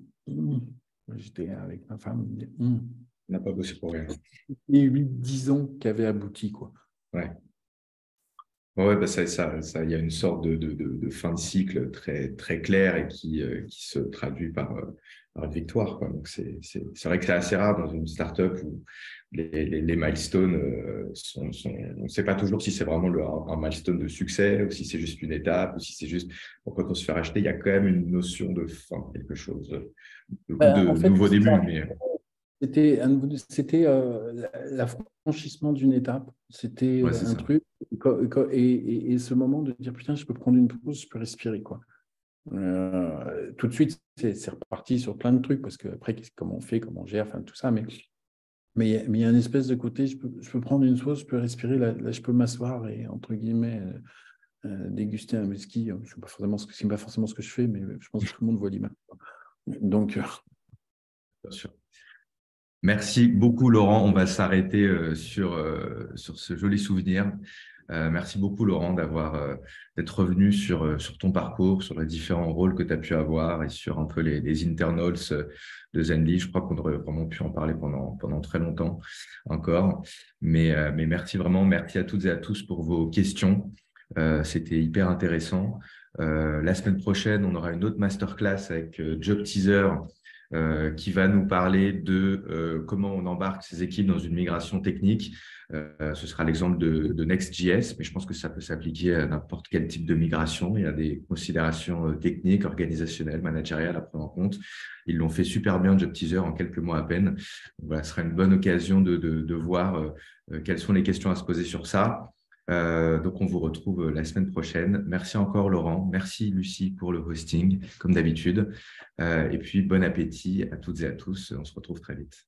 j'étais avec ma femme, me dit, On n'a pas bossé pour rien. et 8-10 ans qui avaient abouti, quoi. Ouais. Ouais, bah il y a une sorte de fin de cycle très claire et qui se traduit par une victoire, quoi. Donc, c'est vrai que c'est assez rare dans une startup où les milestones on ne sait pas toujours si c'est vraiment un milestone de succès ou si c'est juste une étape ou si c'est juste, bon, quand on se fait racheter, il y a quand même une notion de fin, quelque chose, ou de En fait, nouveau c'est début, ça. mais C'était l'affranchissement d'une étape. C'était ouais, c'est un ça. truc. Et ce moment de dire, putain, je peux prendre une pause, je peux respirer, quoi. Tout de suite, c'est reparti sur plein de trucs, parce que après, comment on fait, comment on gère, enfin, tout ça. Mais il y a une espèce de côté, je peux prendre une pause, je peux respirer, là, je peux m'asseoir et, entre guillemets, déguster un whisky. Je sais pas forcément c'est pas forcément ce que je fais, mais je pense que tout le monde voit l'image. Donc, Bien sûr. Merci beaucoup, Laurent. On va s'arrêter sur ce joli souvenir. Merci beaucoup, Laurent, d'être revenu sur ton parcours, sur les différents rôles que tu as pu avoir et sur un peu les internals de Zenly. Je crois qu'on aurait vraiment pu en parler pendant très longtemps encore. Mais merci vraiment. Merci à toutes et à tous pour vos questions. C'était hyper intéressant. La semaine prochaine, on aura une autre masterclass avec Job Teaser qui va nous parler de comment on embarque ces équipes dans une migration technique. Ce sera l'exemple de Next.js, mais je pense que ça peut s'appliquer à n'importe quel type de migration. Il y a des considérations techniques, organisationnelles, managériales à prendre en compte. Ils l'ont fait super bien, Job Teaser, en quelques mois à peine. Donc, voilà, ce sera une bonne occasion de voir quelles sont les questions à se poser sur ça. Donc, on vous retrouve la semaine prochaine. Merci encore, Laurent. Merci, Lucie, pour le hosting, comme d'habitude. Et puis, bon appétit à toutes et à tous. On se retrouve très vite.